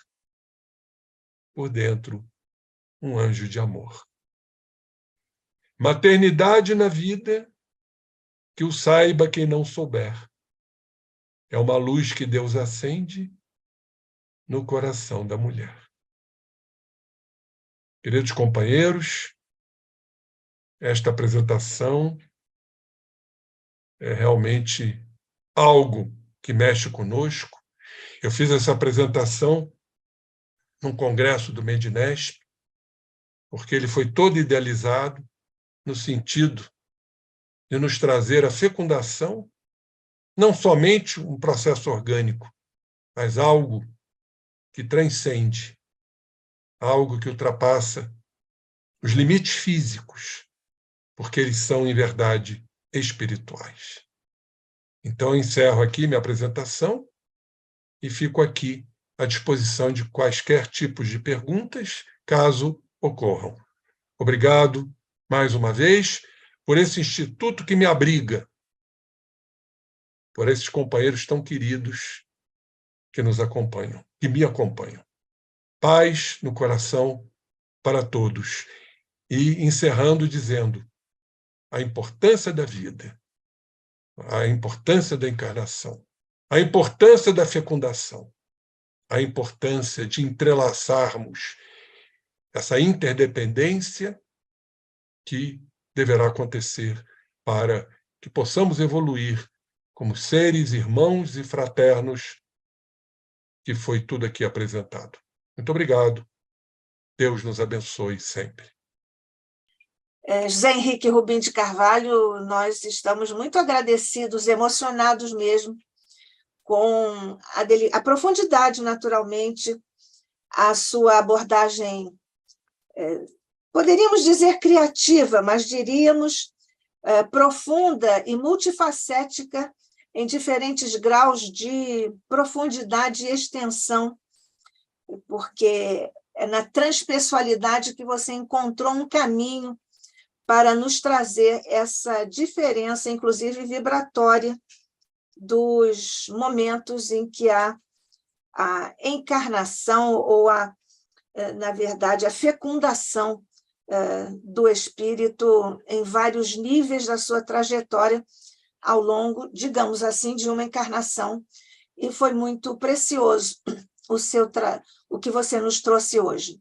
por dentro um anjo de amor. Maternidade na vida, que o saiba quem não souber. É uma luz que Deus acende no coração da mulher. Queridos companheiros, esta apresentação é realmente algo que mexe conosco. Eu fiz essa apresentação num congresso do Medinesp, porque ele foi todo idealizado no sentido de nos trazer a fecundação, não somente um processo orgânico, mas algo que transcende, algo que ultrapassa os limites físicos, porque eles são, em verdade, espirituais. Então, eu encerro aqui minha apresentação e fico aqui à disposição de quaisquer tipos de perguntas, caso ocorram. Obrigado, mais uma vez, por esse instituto que me abriga, por esses companheiros tão queridos que nos acompanham, que me acompanham. Paz no coração para todos. E encerrando dizendo a importância da vida, a importância da encarnação, a importância da fecundação, a importância de entrelaçarmos essa interdependência que deverá acontecer para que possamos evoluir como seres, irmãos e fraternos, que foi tudo aqui apresentado. Muito obrigado. Deus nos abençoe sempre. José Henrique Rubim de Carvalho, nós estamos muito agradecidos, emocionados mesmo, com a profundidade, naturalmente, a sua abordagem, poderíamos dizer criativa, mas diríamos profunda e multifacética, em diferentes graus de profundidade e extensão, porque é na transpessoalidade que você encontrou um caminho para nos trazer essa diferença, inclusive vibratória, dos momentos em que há a encarnação ou, na verdade, a fecundação do espírito em vários níveis da sua trajetória ao longo, digamos assim, de uma encarnação. E foi muito precioso o que você nos trouxe hoje.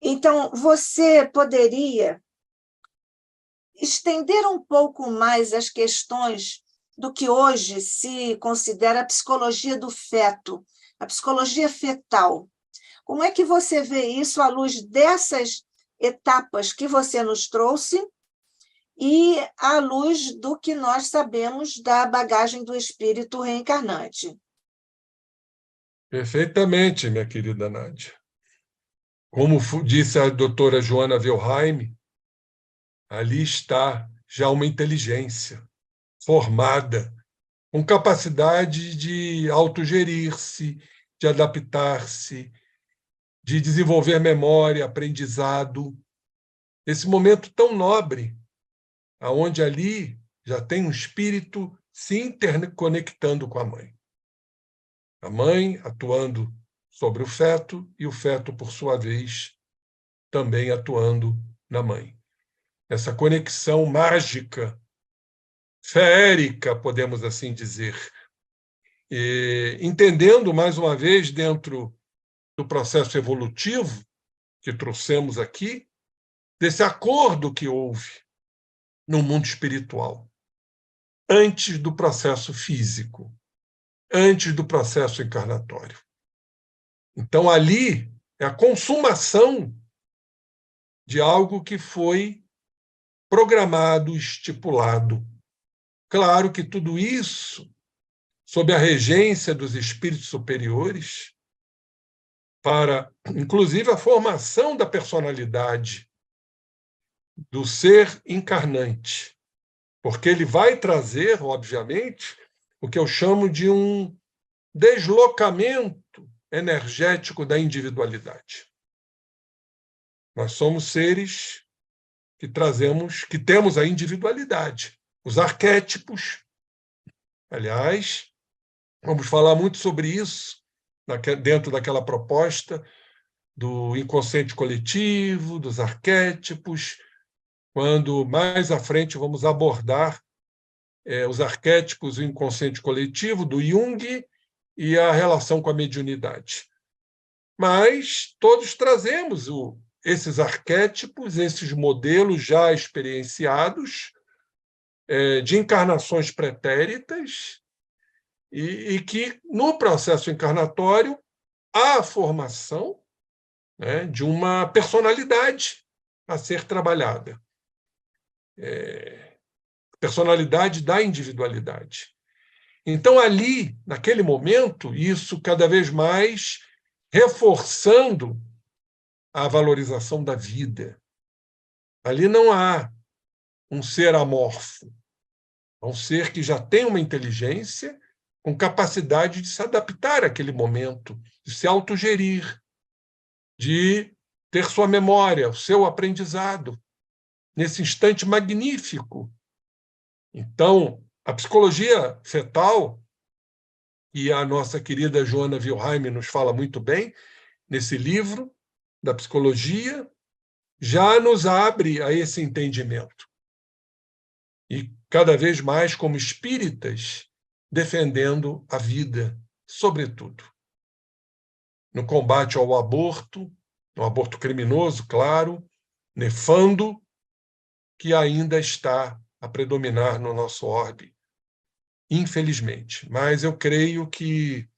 Então, você poderia estender um pouco mais as questões do que hoje se considera a psicologia do feto, a psicologia fetal. Como é que você vê isso à luz dessas etapas que você nos trouxe e à luz do que nós sabemos da bagagem do espírito reencarnante? Perfeitamente, minha querida Nádia. Como disse a doutora Joana Wilhelm, ali está já uma inteligência formada, com capacidade de autogerir-se, de adaptar-se, de desenvolver memória, aprendizado. Esse momento tão nobre, aonde ali já tem um espírito se interconectando com a mãe. A mãe atuando sobre o feto e o feto, por sua vez, também atuando na mãe. Essa conexão mágica, feérica, podemos assim dizer. E, entendendo, mais uma vez, dentro do processo evolutivo que trouxemos aqui, desse acordo que houve no mundo espiritual, antes do processo físico, antes do processo encarnatório. Então, ali é a consumação de algo que foi programado, estipulado. Claro que tudo isso, sob a regência dos espíritos superiores, para, inclusive, a formação da personalidade do ser encarnante, porque ele vai trazer, obviamente, o que eu chamo de um deslocamento energético da individualidade. Nós somos seres que temos a individualidade, os arquétipos. Aliás, vamos falar muito sobre isso dentro daquela proposta do inconsciente coletivo, dos arquétipos, quando mais à frente vamos abordar os arquétipos do inconsciente coletivo, do Jung, e a relação com a mediunidade. Mas todos trazemos esses arquétipos, esses modelos já experienciados, de encarnações pretéritas, e que, no processo encarnatório, há a formação, né, de uma personalidade a ser trabalhada. Personalidade da individualidade. Então, ali, naquele momento, isso cada vez mais reforçando a valorização da vida. Ali não há um ser amorfo, é um ser que já tem uma inteligência com capacidade de se adaptar àquele momento, de se autogerir, de ter sua memória, o seu aprendizado, nesse instante magnífico. Então, a psicologia fetal, e a nossa querida Joana Wilhelm nos fala muito bem, nesse livro da psicologia, já nos abre a esse entendimento. E cada vez mais como espíritas, defendendo a vida, sobretudo. No combate ao aborto, no aborto criminoso, claro, nefando, que ainda está a predominar no nosso orbe, infelizmente. Mas eu creio que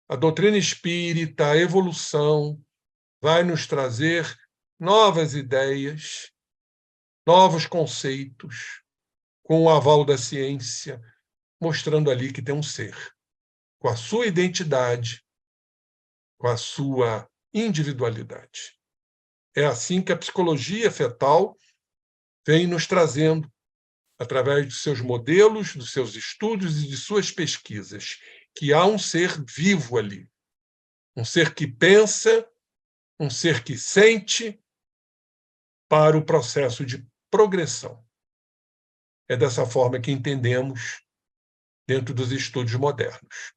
a doutrina espírita, a evolução, vai nos trazer novas ideias, novos conceitos, com o aval da ciência, mostrando ali que tem um ser, com a sua identidade, com a sua individualidade. É assim que a psicologia fetal vem nos trazendo, através de seus modelos, dos seus estudos e de suas pesquisas, que há um ser vivo ali, um ser que pensa, um ser que sente, para o processo de progressão. É dessa forma que entendemos dentro dos estudos modernos.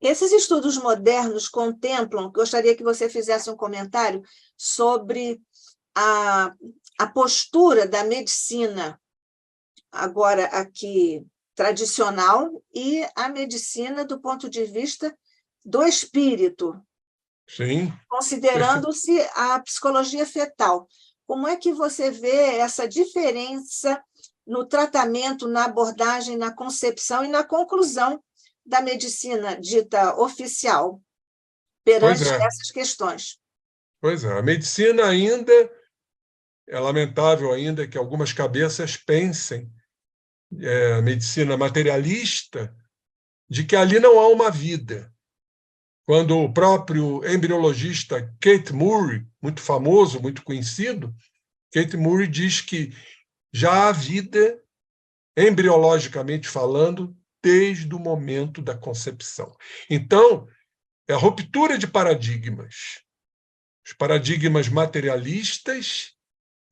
Esses estudos modernos contemplam, gostaria que você fizesse um comentário sobre a postura da medicina, agora aqui tradicional, e a medicina do ponto de vista do espírito, Sim. considerando-se a psicologia fetal. Como é que você vê essa diferença no tratamento, na abordagem, na concepção e na conclusão da medicina dita oficial perante essas questões? Pois é, a medicina ainda, é lamentável ainda que algumas cabeças pensem, a medicina materialista, de que ali não há uma vida. quando o próprio embriologista Kate Murray, muito famoso, muito conhecido, Kate Murray diz que já há vida, embriologicamente falando, desde o momento da concepção. Então, é a ruptura de paradigmas. Os paradigmas materialistas,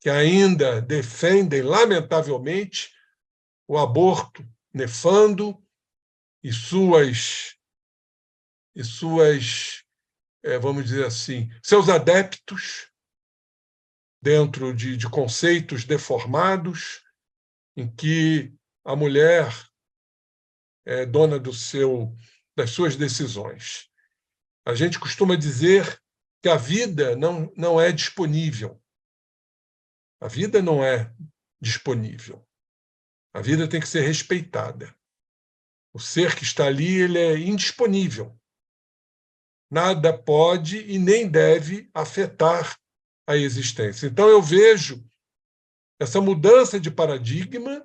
que ainda defendem, lamentavelmente, o aborto nefando e suas vamos dizer assim, seus adeptos dentro de conceitos deformados, em que a mulher é dona das suas decisões. A gente costuma dizer que a vida não é disponível. A vida não é disponível. A vida tem que ser respeitada. O ser que está ali, ele é indisponível. Nada pode e nem deve afetar a existência. Então, eu vejo essa mudança de paradigma,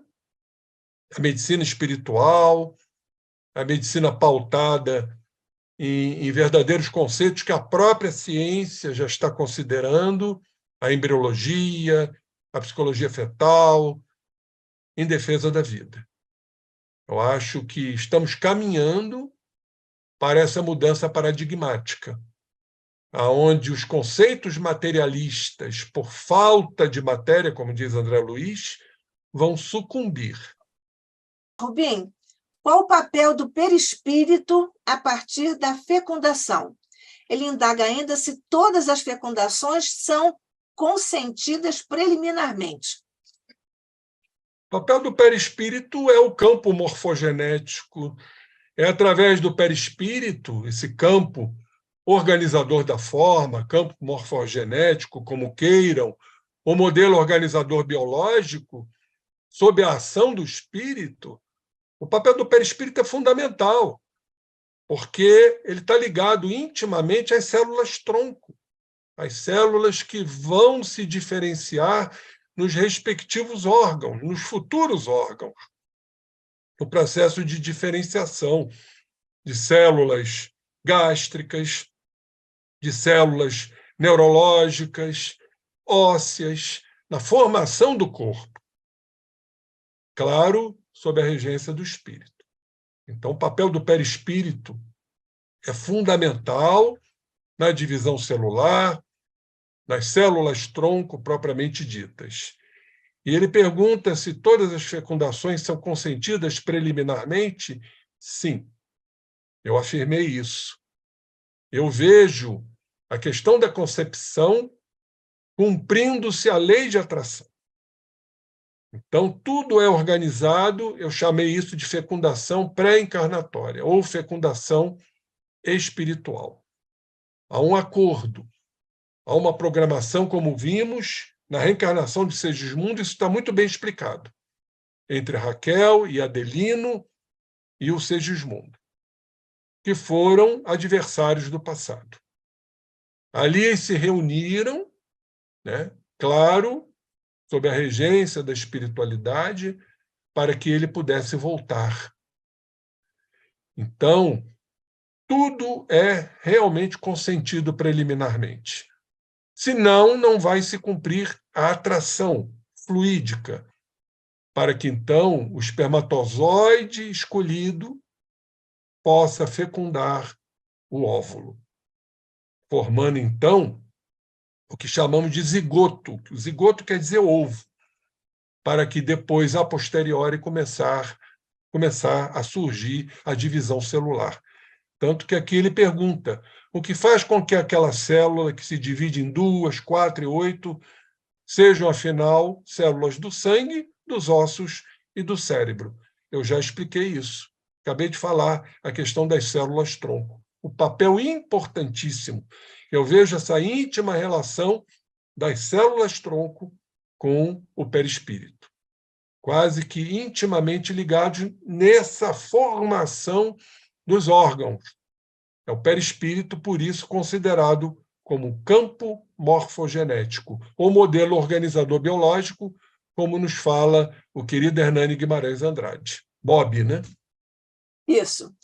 a medicina espiritual, a medicina pautada em verdadeiros conceitos que a própria ciência já está considerando, a embriologia, a psicologia fetal, em defesa da vida. Eu acho que estamos caminhando para essa mudança paradigmática, aonde os conceitos materialistas, por falta de matéria, como diz André Luiz, vão sucumbir. Rubim, qual o papel do perispírito a partir da fecundação? Ele indaga ainda se todas as fecundações são consentidas preliminarmente. O papel do perispírito é o campo morfogenético. É através do perispírito, esse campo organizador da forma, campo morfogenético, como queiram, o modelo organizador biológico, sob a ação do espírito. O papel do perispírito é fundamental, porque ele está ligado intimamente às células-tronco, às células que vão se diferenciar nos respectivos órgãos, nos futuros órgãos. O processo de diferenciação de células gástricas, de células neurológicas, ósseas, na formação do corpo. Claro, sob a regência do espírito. Então, o papel do perispírito é fundamental na divisão celular, nas células-tronco propriamente ditas. E ele pergunta se todas as fecundações são consentidas preliminarmente. Sim, eu afirmei isso. Eu vejo a questão da concepção cumprindo-se a lei de atração. Então, tudo é organizado, eu chamei isso de fecundação pré-encarnatória, ou fecundação espiritual. Há um acordo, há uma programação, como vimos, na reencarnação de Segismundo, isso está muito bem explicado, entre Raquel e Adelino e o Segismundo, que foram adversários do passado. Ali eles se reuniram, né, claro, sob a regência da espiritualidade, para que ele pudesse voltar. Então, tudo é realmente consentido preliminarmente. Senão, não vai se cumprir a atração fluídica, para que, então, o espermatozoide escolhido possa fecundar o óvulo, formando, então, o que chamamos de zigoto. O zigoto quer dizer ovo, para que depois, a posteriori, começar a surgir a divisão celular. Tanto que aqui ele pergunta o que faz com que aquela célula que se divide em 2, 4 e 8 sejam, afinal, células do sangue, dos ossos e do cérebro. Eu já expliquei isso. Acabei de falar a questão das células-tronco. O papel importantíssimo. Eu vejo essa íntima relação das células-tronco com o perispírito, quase que intimamente ligados nessa formação dos órgãos. É o perispírito, por isso, considerado como campo morfogenético, ou modelo organizador biológico, como nos fala o querido Hernani Guimarães Andrade. Bob, né? Isso.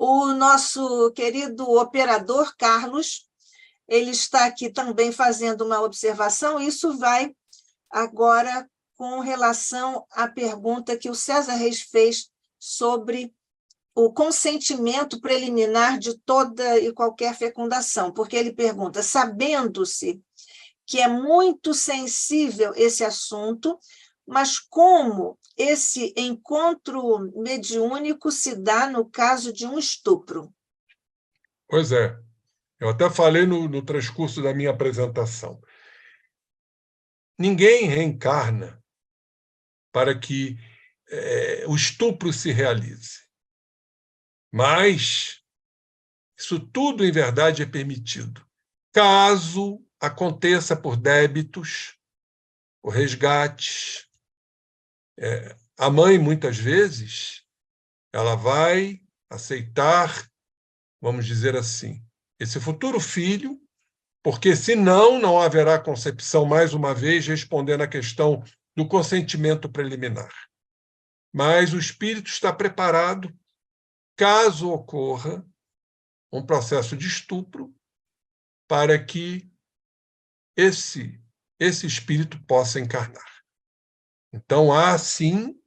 O nosso querido operador, Carlos, ele está aqui também fazendo uma observação. Isso vai agora com relação à pergunta que o César Reis fez sobre o consentimento preliminar de toda e qualquer fecundação, porque ele pergunta, sabendo-se que é muito sensível esse assunto, mas como esse encontro mediúnico se dá no caso de um estupro? Pois é, eu até falei no transcurso da minha apresentação. Ninguém reencarna para que o estupro se realize. Mas isso tudo, em verdade, é permitido. Caso aconteça por débitos, por resgates, a mãe, muitas vezes, ela vai aceitar, vamos dizer assim, esse futuro filho, porque senão não haverá concepção, mais uma vez, respondendo à questão do consentimento preliminar. Mas o espírito está preparado, caso ocorra um processo de estupro, para que esse espírito possa encarnar. Então, há, sim,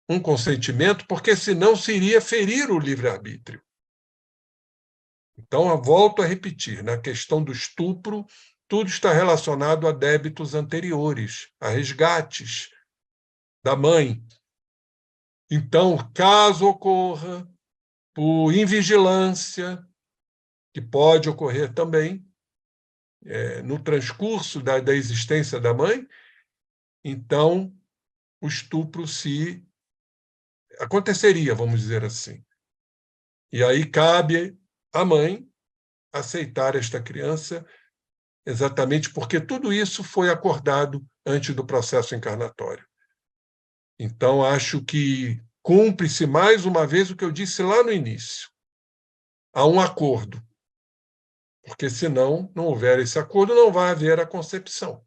um consentimento, porque senão se iria ferir o livre-arbítrio. Então, eu volto a repetir, na questão do estupro, tudo está relacionado a débitos anteriores, a resgates da mãe. Então, caso ocorra por invigilância, que pode ocorrer também no transcurso da existência da mãe, então o estupro aconteceria, vamos dizer assim. E aí cabe à mãe aceitar esta criança, exatamente porque tudo isso foi acordado antes do processo encarnatório. Então, acho que cumpre-se mais uma vez o que eu disse lá no início. Há um acordo, porque senão não houver esse acordo, não vai haver a concepção,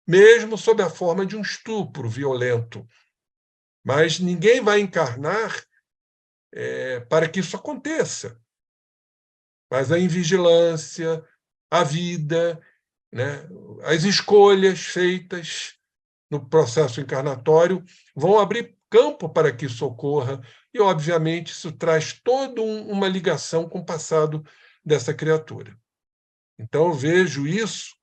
mesmo sob a forma de um estupro violento. Mas ninguém vai encarnar para que isso aconteça. Mas a invigilância, a vida, né, as escolhas feitas no processo encarnatório vão abrir campo para que isso ocorra e, obviamente, isso traz toda uma ligação com o passado dessa criatura. Então, eu vejo isso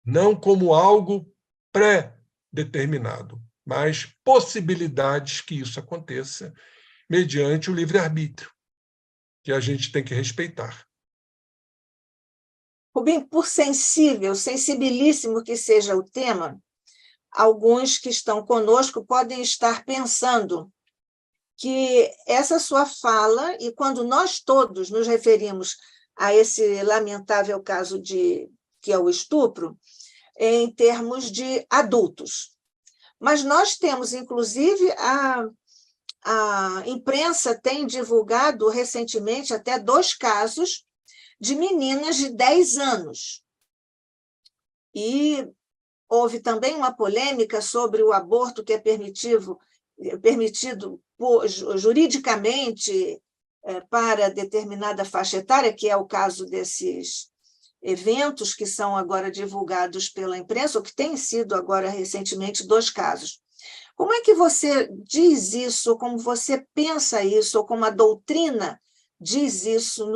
não como algo pré-determinado, mas possibilidades que isso aconteça mediante o livre-arbítrio, que a gente tem que respeitar. Rubem, por sensibilíssimo que seja o tema, alguns que estão conosco podem estar pensando que essa sua fala, e quando nós todos nos referimos a esse lamentável caso que é o estupro, em termos de adultos. Mas nós temos, inclusive, a imprensa tem divulgado recentemente até 2 casos de meninas de 10 anos. E houve também uma polêmica sobre o aborto que é permitido juridicamente para determinada faixa etária, que é o caso desses eventos que são agora divulgados pela imprensa, ou que têm sido agora recentemente 2 casos. Como é que você diz isso, como você pensa isso, ou como a doutrina diz isso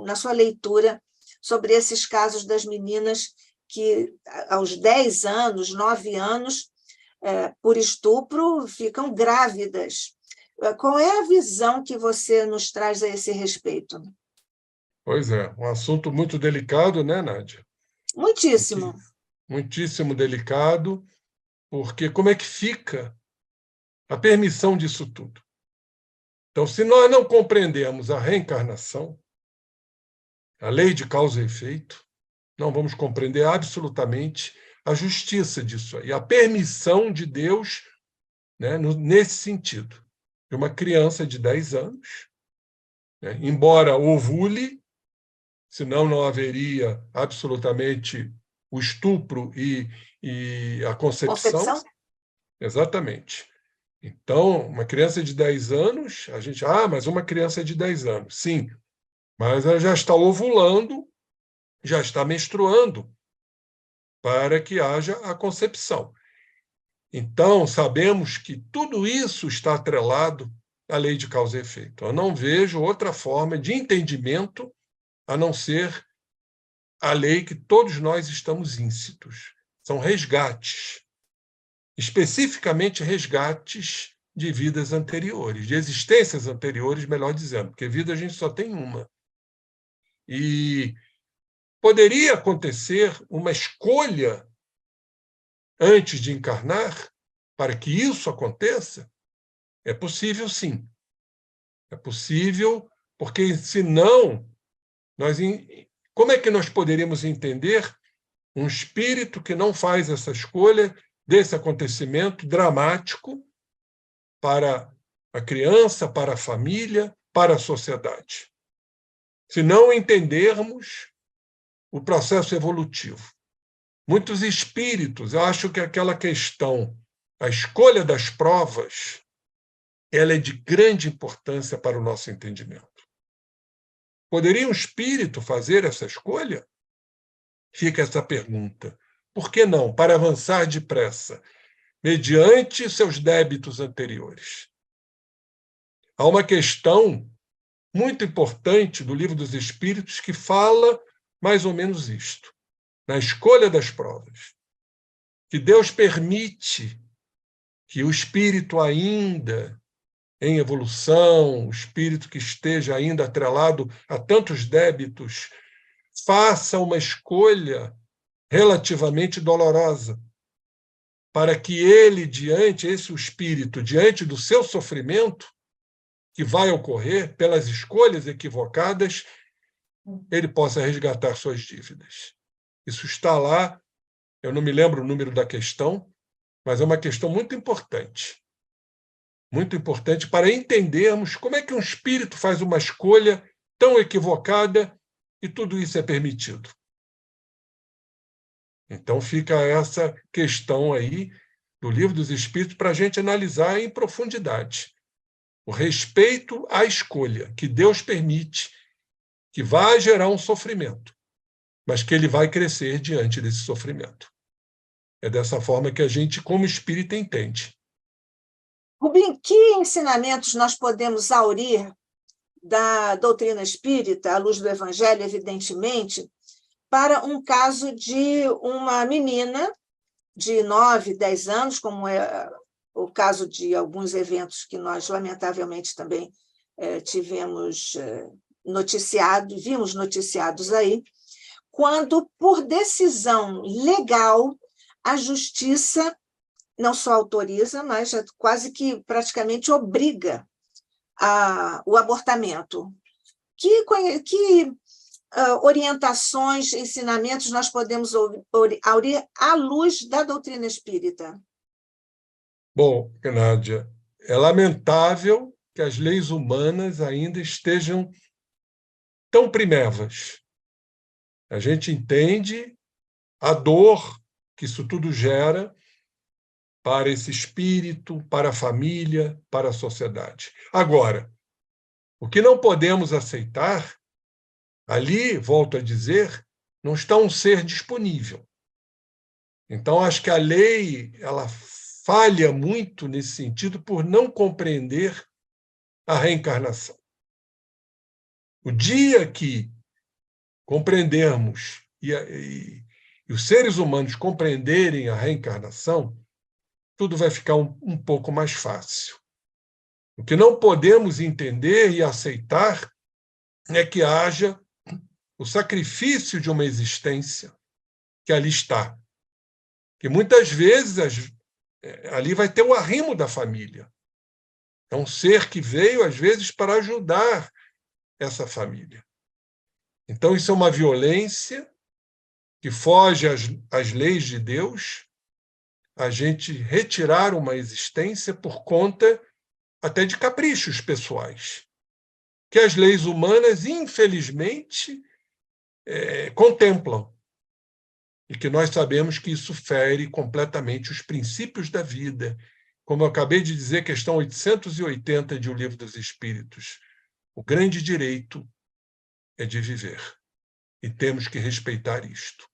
na sua leitura sobre esses casos das meninas que, aos 10 anos, 9 anos, por estupro, ficam grávidas? Qual é a visão que você nos traz a esse respeito? Pois é, um assunto muito delicado, né, Nádia? Muitíssimo. Muitíssimo delicado, porque como é que fica a permissão disso tudo? Então, se nós não compreendemos a reencarnação, a lei de causa e efeito, não vamos compreender absolutamente a justiça disso aí, a permissão de Deus, né, nesse sentido, de uma criança de 10 anos, né, embora ovule, senão não haveria absolutamente o estupro e a concepção. Concepção? Exatamente. Então, uma criança de 10 anos, a gente, mas uma criança de 10 anos. Sim, mas ela já está ovulando, já está menstruando para que haja a concepção. Então, sabemos que tudo isso está atrelado à lei de causa e efeito. Eu não vejo outra forma de entendimento a não ser a lei que todos nós estamos íncitos. São resgates, especificamente resgates de vidas anteriores, de existências anteriores, melhor dizendo, porque vida a gente só tem uma. E poderia acontecer uma escolha antes de encarnar para que isso aconteça? É possível, sim. É possível, porque senão, como é que nós poderíamos entender um espírito que não faz essa escolha desse acontecimento dramático para a criança, para a família, para a sociedade? Se não entendermos o processo evolutivo. Muitos espíritos, eu acho que aquela questão, a escolha das provas, ela é de grande importância para o nosso entendimento. Poderia um espírito fazer essa escolha? Fica essa pergunta. Por que não? Para avançar depressa, mediante seus débitos anteriores. Há uma questão muito importante do Livro dos Espíritos que fala mais ou menos isto, na escolha das provas. Que Deus permite que o espírito ainda em evolução, o espírito que esteja ainda atrelado a tantos débitos, faça uma escolha relativamente dolorosa, para que ele, esse espírito, diante do seu sofrimento, que vai ocorrer pelas escolhas equivocadas, ele possa resgatar suas dívidas. Isso está lá, eu não me lembro o número da questão, mas é uma questão muito importante para entendermos como é que um espírito faz uma escolha tão equivocada e tudo isso é permitido. Então fica essa questão aí do Livro dos Espíritos para a gente analisar em profundidade. O respeito à escolha que Deus permite, que vai gerar um sofrimento, mas que ele vai crescer diante desse sofrimento. É dessa forma que a gente, como espírita, entende. Rubim, que ensinamentos nós podemos aurir da doutrina espírita, à luz do Evangelho, evidentemente, para um caso de uma menina de 9, 10 anos, como é o caso de alguns eventos que nós, lamentavelmente, também vimos noticiados aí, quando, por decisão legal, a justiça não só autoriza, mas quase que praticamente obriga o abortamento. Que orientações, ensinamentos nós podemos aurir à luz da doutrina espírita? Bom, Nádia, é lamentável que as leis humanas ainda estejam tão primevas. A gente entende a dor que isso tudo gera para esse espírito, para a família, para a sociedade. Agora, o que não podemos aceitar, ali, volto a dizer, não está um ser disponível. Então, acho que a lei ela falha muito nesse sentido por não compreender a reencarnação. O dia que compreendermos e os seres humanos compreenderem a reencarnação, tudo vai ficar um pouco mais fácil. O que não podemos entender e aceitar é que haja o sacrifício de uma existência que ali está. Que muitas vezes ali vai ter o arrimo da família. É um ser que veio, às vezes, para ajudar essa família. Então, isso é uma violência que foge às leis de Deus, a gente retirar uma existência por conta até de caprichos pessoais, que as leis humanas, infelizmente, contemplam. E que nós sabemos que isso fere completamente os princípios da vida, como eu acabei de dizer, questão 880 de O Livro dos Espíritos, o grande direito é de viver. E temos que respeitar isto.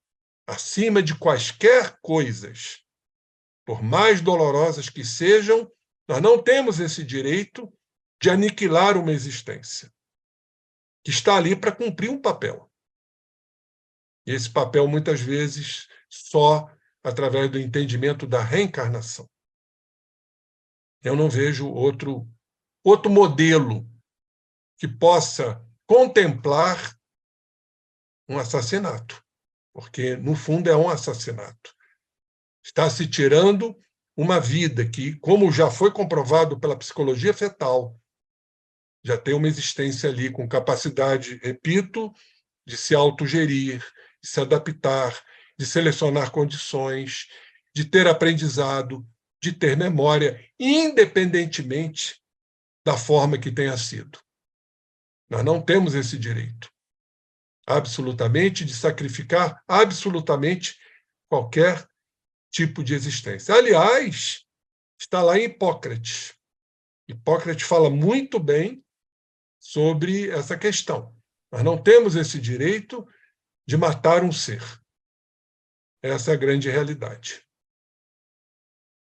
Acima de quaisquer coisas, por mais dolorosas que sejam, nós não temos esse direito de aniquilar uma existência que está ali para cumprir um papel. E esse papel, muitas vezes, só através do entendimento da reencarnação. Eu não vejo outro modelo que possa contemplar um assassinato, porque, no fundo, é um assassinato. Está se tirando uma vida que, como já foi comprovado pela psicologia fetal, já tem uma existência ali com capacidade, repito, de se autogerir, de se adaptar, de selecionar condições, de ter aprendizado, de ter memória, independentemente da forma que tenha sido. Nós não temos esse direito, absolutamente, de sacrificar absolutamente qualquer tipo de existência. Aliás, está lá em Hipócrates. Hipócrates fala muito bem sobre essa questão. Nós não temos esse direito de matar um ser. Essa é a grande realidade.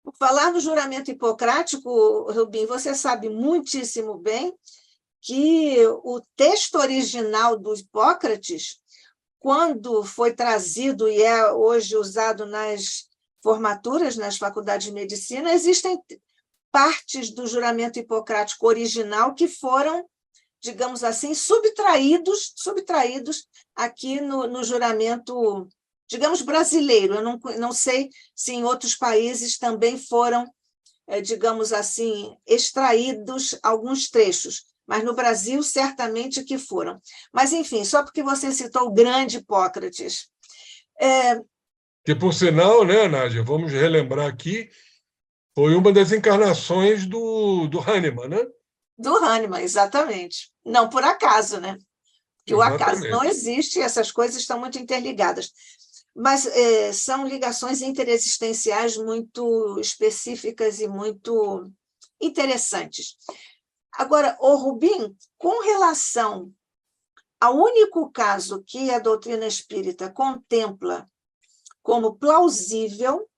Por falar no juramento hipocrático, Rubim, você sabe muitíssimo bem que o texto original do Hipócrates, quando foi trazido e é hoje usado nas formaturas, nas faculdades de medicina, existem partes do juramento hipocrático original que foram, digamos assim, subtraídos aqui no juramento, digamos, brasileiro. Eu não sei se em outros países também foram, digamos assim, extraídos alguns trechos, mas no Brasil certamente que foram. Mas, enfim, só porque você citou o grande Hipócrates. Que, por sinal, né, Nádia, vamos relembrar aqui, foi uma das encarnações do Hahnemann, né? Do Hahnemann, exatamente. Não por acaso, né? Porque o acaso não Exatamente. existe e essas coisas estão muito interligadas. Mas são ligações interexistenciais muito específicas e muito interessantes. Agora, o Rubim, com relação ao único caso que a doutrina espírita contempla como plausível,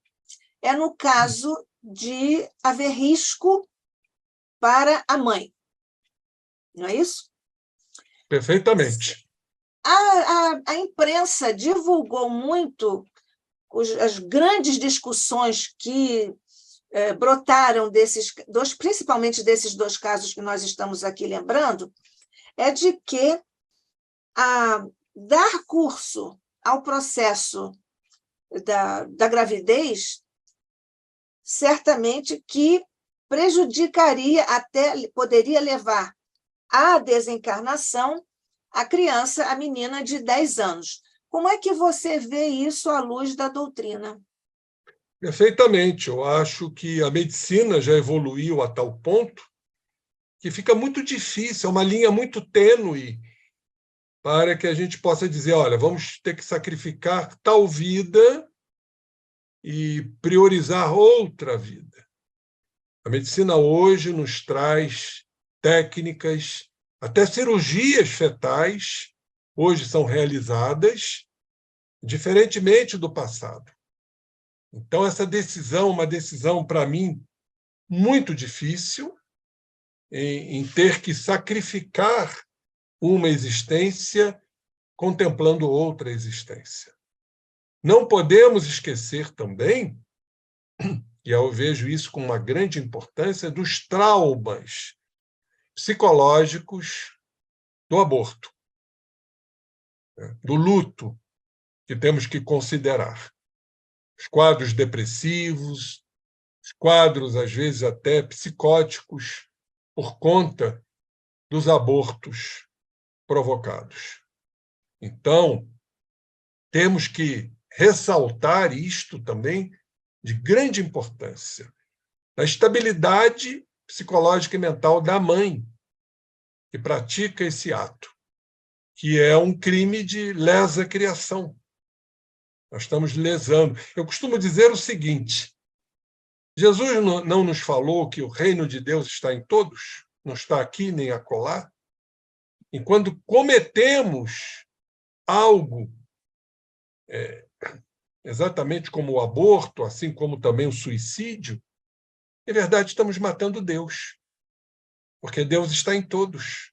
é no caso de haver risco para a mãe. Não é isso? Perfeitamente. A imprensa divulgou muito as grandes discussões que brotaram principalmente desses dois casos que nós estamos aqui lembrando, é de que dar curso ao processo da gravidez certamente que prejudicaria, até poderia levar à desencarnação a criança, a menina de 10 anos. Como é que você vê isso à luz da doutrina? Perfeitamente. Eu acho que a medicina já evoluiu a tal ponto que fica muito difícil, é uma linha muito tênue para que a gente possa dizer, olha, vamos ter que sacrificar tal vida e priorizar outra vida. A medicina hoje nos traz técnicas, até cirurgias fetais, hoje são realizadas, diferentemente do passado. Então, essa decisão, uma decisão, para mim, muito difícil, em ter que sacrificar uma existência contemplando outra existência. Não podemos esquecer também, e eu vejo isso com uma grande importância, dos traumas psicológicos do aborto, do luto que temos que considerar. Os quadros depressivos, os quadros, às vezes, até psicóticos, por conta dos abortos provocados. Então, temos que ressaltar isto também de grande importância, a estabilidade psicológica e mental da mãe que pratica esse ato, que é um crime de lesa criação. Nós estamos lesando. Eu costumo dizer o seguinte, Jesus não nos falou que o reino de Deus está em todos, não está aqui nem acolá? E quando cometemos algo, exatamente como o aborto, assim como também o suicídio, em verdade estamos matando Deus, porque Deus está em todos.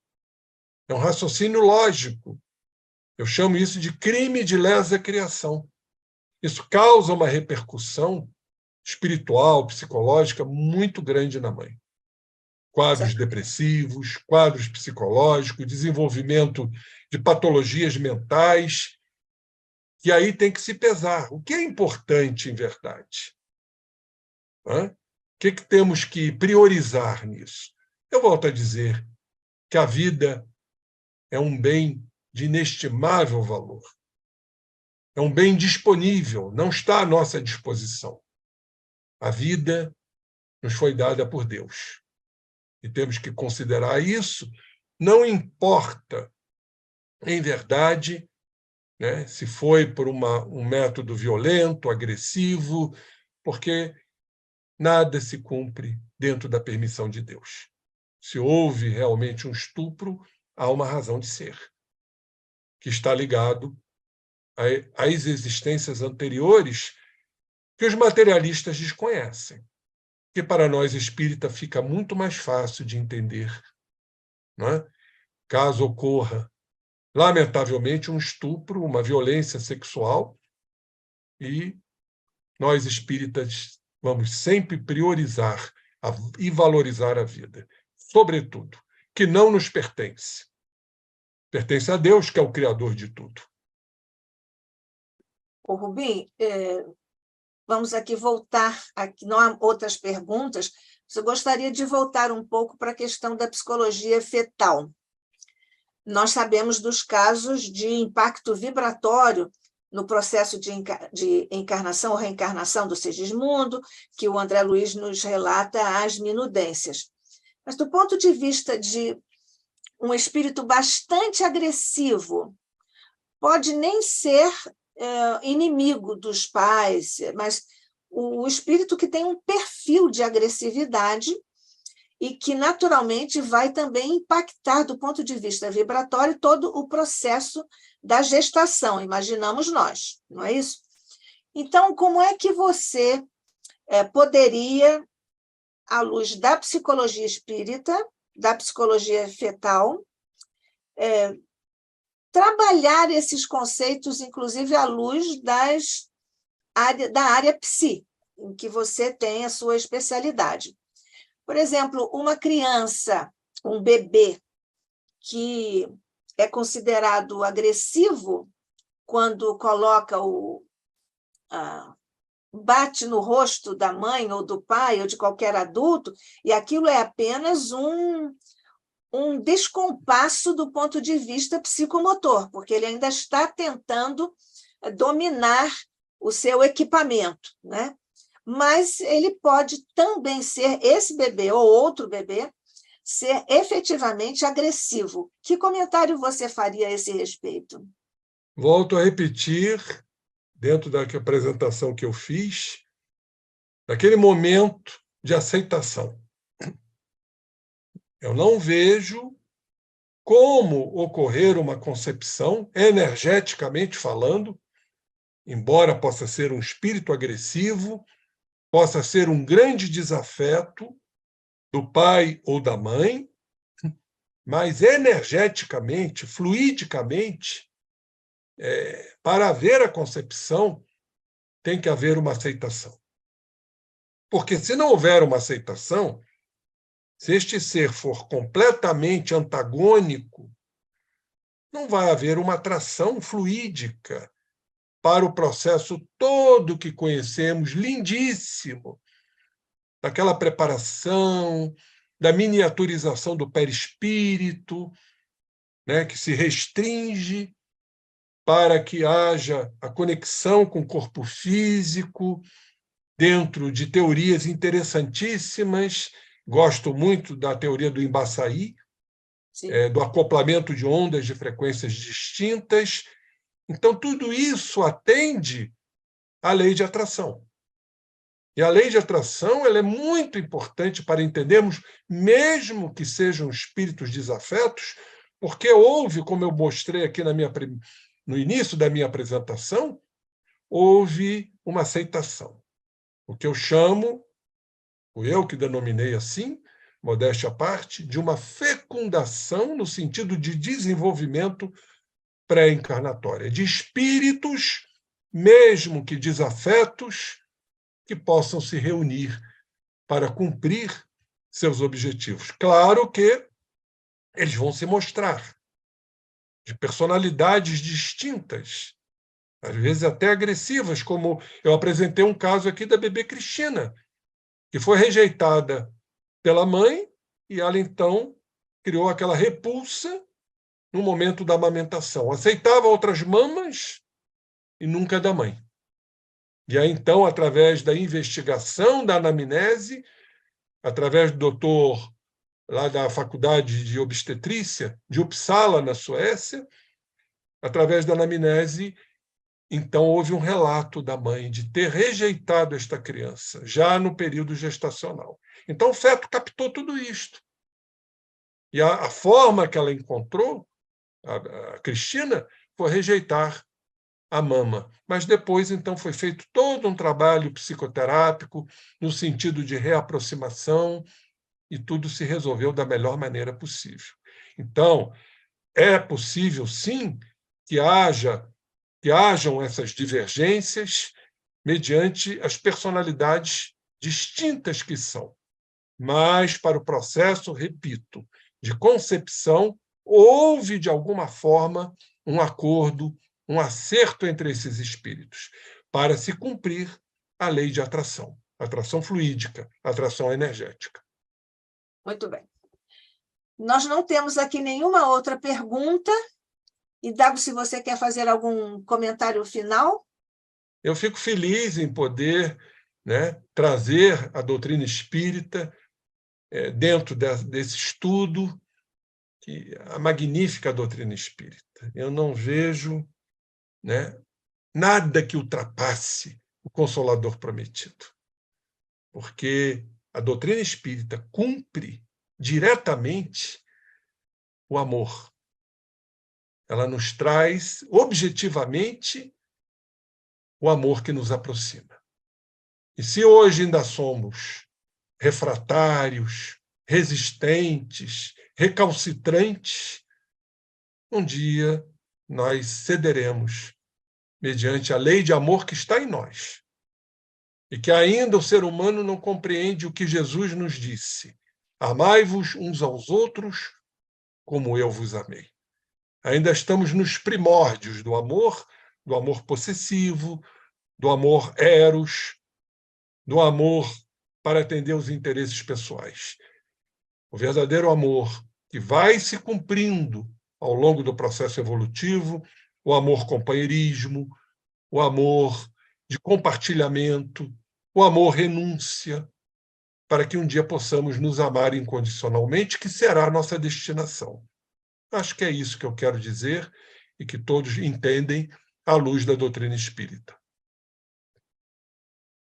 É um raciocínio lógico. Eu chamo isso de crime de lesa criação. Isso causa uma repercussão espiritual, psicológica muito grande na mãe. Quadros depressivos, quadros psicológicos, desenvolvimento de patologias mentais, que aí tem que se pesar. O que é importante, em verdade? O que temos que priorizar nisso? Eu volto a dizer que a vida é um bem de inestimável valor. É um bem disponível, não está à nossa disposição. A vida nos foi dada por Deus. E temos que considerar isso, não importa, em verdade, né, se foi por um método violento, agressivo, porque nada se cumpre dentro da permissão de Deus. Se houve realmente um estupro, há uma razão de ser, que está ligado às existências anteriores que os materialistas desconhecem, que para nós espírita fica muito mais fácil de entender, não é? Caso ocorra, lamentavelmente, um estupro, uma violência sexual, e nós espíritas vamos sempre priorizar e valorizar a vida, sobretudo, que não nos pertence. Pertence a Deus, que é o Criador de tudo. Ô, Rubim, vamos aqui voltar, aqui não há outras perguntas, mas eu gostaria de voltar um pouco para a questão da psicologia fetal. Nós sabemos dos casos de impacto vibratório no processo de encarnação ou reencarnação do Sigismundo, que o André Luiz nos relata as minudências. Mas do ponto de vista de um espírito bastante agressivo, pode nem ser inimigo dos pais, mas o espírito que tem um perfil de agressividade e que, naturalmente, vai também impactar, do ponto de vista vibratório, todo o processo da gestação, imaginamos nós, não é isso? Então, como é que você poderia, à luz da psicologia espírita, da psicologia fetal, trabalhar esses conceitos, inclusive à luz da área psi, em que você tem a sua especialidade? Por exemplo, uma criança, um bebê, que é considerado agressivo quando coloca bate no rosto da mãe ou do pai ou de qualquer adulto, e aquilo é apenas um descompasso do ponto de vista psicomotor, porque ele ainda está tentando dominar o seu equipamento, né? Mas ele pode também ser, esse bebê ou outro bebê, ser efetivamente agressivo. Que comentário você faria a esse respeito? Volto a repetir, dentro da apresentação que eu fiz, daquele momento de aceitação. Eu não vejo como ocorrer uma concepção, energeticamente falando, embora possa ser um espírito agressivo, possa ser um grande desafeto do pai ou da mãe, mas energeticamente, fluidicamente, para haver a concepção, tem que haver uma aceitação. Porque se não houver uma aceitação, se este ser for completamente antagônico, não vai haver uma atração fluídica para o processo todo que conhecemos, lindíssimo, daquela preparação, da miniaturização do perispírito, né, que se restringe para que haja a conexão com o corpo físico, dentro de teorias interessantíssimas. Gosto muito da teoria do Embaçaí, do acoplamento de ondas de frequências distintas. Então, tudo isso atende à lei de atração. E a lei de atração ela é muito importante para entendermos, mesmo que sejam espíritos desafetos, porque houve, como eu mostrei aqui no início da minha apresentação, houve uma aceitação. O que eu chamo, o eu que denominei assim, modéstia à parte, de uma fecundação no sentido de desenvolvimento pré-encarnatória, de espíritos, mesmo que desafetos, que possam se reunir para cumprir seus objetivos. Claro que eles vão se mostrar de personalidades distintas, às vezes até agressivas, como eu apresentei um caso aqui da bebê Cristina, que foi rejeitada pela mãe e ela, então, criou aquela repulsa no momento da amamentação. Aceitava outras mamas e nunca da mãe. E aí, então, através da investigação da anamnese, através do doutor lá da Faculdade de Obstetrícia de Uppsala, na Suécia, através da anamnese, então houve um relato da mãe de ter rejeitado esta criança, já no período gestacional. Então o feto captou tudo isto. E a forma que ela encontrou, a Cristina, foi rejeitar a mama. Mas depois, então, foi feito todo um trabalho psicoterápico no sentido de reaproximação e tudo se resolveu da melhor maneira possível. Então, é possível, sim, que hajam essas divergências mediante as personalidades distintas que são. Mas, para o processo, repito, de concepção, houve, de alguma forma, um acordo, um acerto entre esses espíritos, para se cumprir a lei de atração fluídica, atração energética. Muito bem. Nós não temos aqui nenhuma outra pergunta. E, Dago, se você quer fazer algum comentário final? Eu fico feliz em poder, né, trazer a doutrina espírita dentro desse estudo, a magnífica doutrina espírita. Eu não vejo, né, nada que ultrapasse o Consolador prometido, porque a doutrina espírita cumpre diretamente o amor. Ela nos traz objetivamente o amor que nos aproxima. E se hoje ainda somos refratários, resistentes, recalcitrantes, um dia nós cederemos mediante a lei de amor que está em nós. E que ainda o ser humano não compreende o que Jesus nos disse: amai-vos uns aos outros como eu vos amei. Ainda estamos nos primórdios do amor possessivo, do amor eros, do amor para atender os interesses pessoais. O verdadeiro amor que vai se cumprindo ao longo do processo evolutivo, o amor companheirismo, o amor de compartilhamento, o amor renúncia, para que um dia possamos nos amar incondicionalmente, que será a nossa destinação. Acho que é isso que eu quero dizer e que todos entendem à luz da doutrina espírita.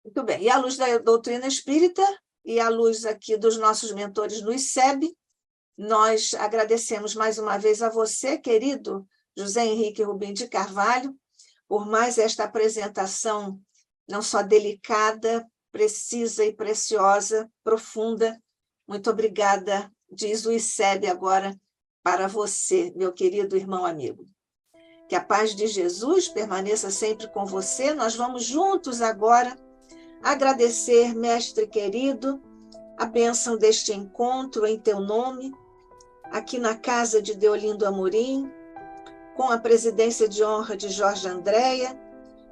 Muito bem. E à luz da doutrina espírita e à luz aqui dos nossos mentores no ICEB, nós agradecemos mais uma vez a você, querido José Henrique Rubim de Carvalho, por mais esta apresentação não só delicada, precisa e preciosa, profunda. Muito obrigada, diz o ICEB agora para você, meu querido irmão amigo. Que a paz de Jesus permaneça sempre com você. Nós vamos juntos agora agradecer, mestre querido, a bênção deste encontro em teu nome, aqui na casa de Deolindo Amorim, com a presidência de honra de Jorge Andréia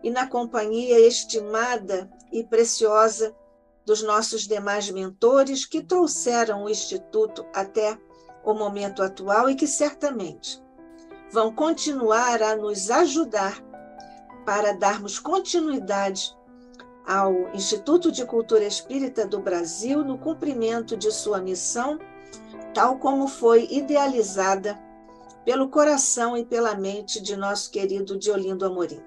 e na companhia estimada e preciosa dos nossos demais mentores que trouxeram o Instituto até o momento atual e que certamente vão continuar a nos ajudar para darmos continuidade ao Instituto de Cultura Espírita do Brasil no cumprimento de sua missão, tal como foi idealizada pelo coração e pela mente de nosso querido Deolindo Amorim.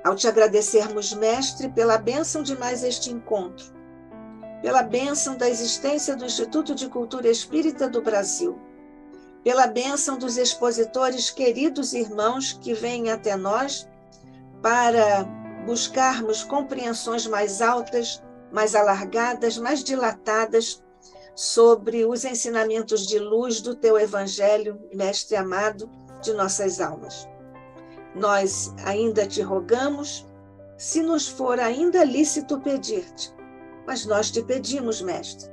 Ao te agradecermos, Mestre, pela bênção de mais este encontro, pela bênção da existência do Instituto de Cultura Espírita do Brasil, pela bênção dos expositores queridos irmãos que vêm até nós para buscarmos compreensões mais altas, mais alargadas, mais dilatadas sobre os ensinamentos de luz do teu Evangelho, Mestre amado de nossas almas. Nós ainda te rogamos, se nos for ainda lícito pedir-te, mas nós te pedimos, Mestre,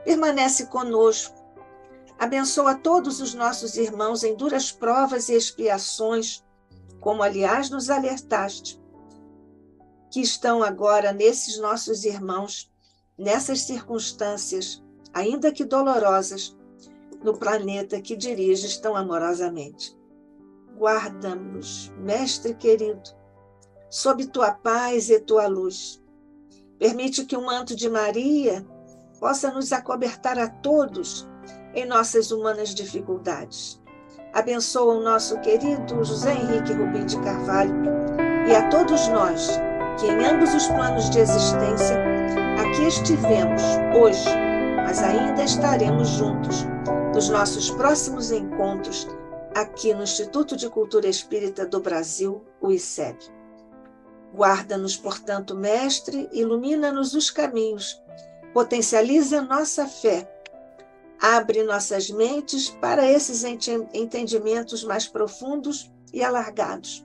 permanece conosco, abençoa todos os nossos irmãos em duras provas e expiações, como aliás nos alertaste, que estão agora nesses nossos irmãos, nessas circunstâncias, ainda que dolorosas, no planeta que diriges tão amorosamente. Guarda-nos, Mestre querido, sob tua paz e tua luz. Permite que o manto de Maria possa nos acobertar a todos em nossas humanas dificuldades. Abençoa o nosso querido José Henrique Rubim de Carvalho e a todos nós que em ambos os planos de existência aqui estivemos hoje, mas ainda estaremos juntos nos nossos próximos encontros aqui no Instituto de Cultura Espírita do Brasil, o ICEB. Guarda-nos, portanto, Mestre, ilumina-nos os caminhos, potencializa nossa fé, abre nossas mentes para esses entendimentos mais profundos e alargados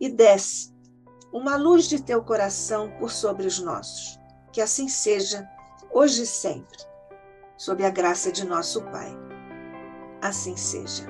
e desce uma luz de teu coração por sobre os nossos. Que assim seja, hoje e sempre, sob a graça de nosso Pai. Assim seja.